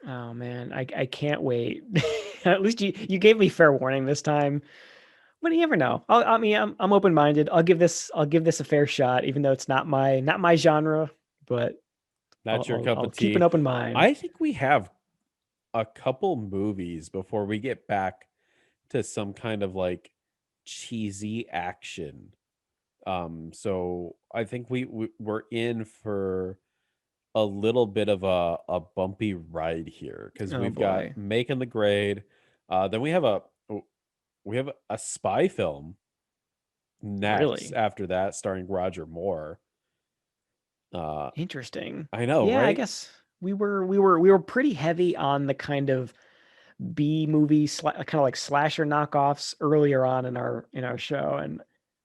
Oh man, I can't wait. At least you gave me fair warning this time. But you never know. I mean, I'm open minded. I'll give this a fair shot, even though it's not my genre. But Not your cup I'll of keep an tea. open mind. I think we have a couple movies before we get back to some kind of like cheesy action. So I think we're in for a little bit of a bumpy ride here because Oh we've got boy, Making the Grade. Then we have a spy film next really after that, starring Roger Moore. interesting. I know, Yeah, I right? guess we were pretty heavy on the kind of B movie kind of like slasher knockoffs earlier on in our show, and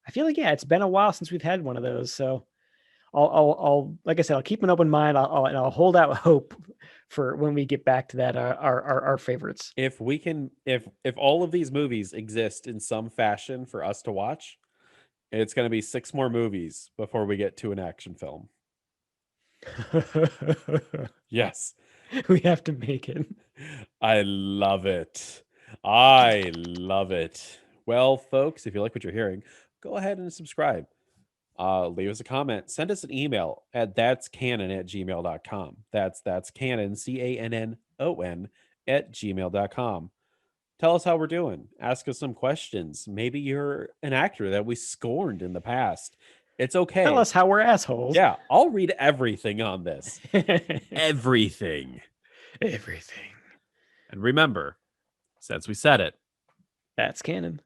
I feel like yeah, it's been a while since we've had one of those. So I'll like I said, I'll keep an open mind. I'll hold out hope for when we get back to that our favorites. If we can, if all of these movies exist in some fashion for us to watch, it's going to be 6 more movies before we get to an action film. Yes. We have to make it. I love it. I love it. Well, folks, if you like what you're hearing, go ahead and subscribe. Leave us a comment. Send us an email at that'scanon@gmail.com. That's canon, CANNON @gmail.com. Tell us how we're doing. Ask us some questions. Maybe you're an actor that we scorned in the past. It's okay. Tell us how we're assholes. Yeah, I'll read everything on this. Everything. Everything. And remember, since we said it, That's canon.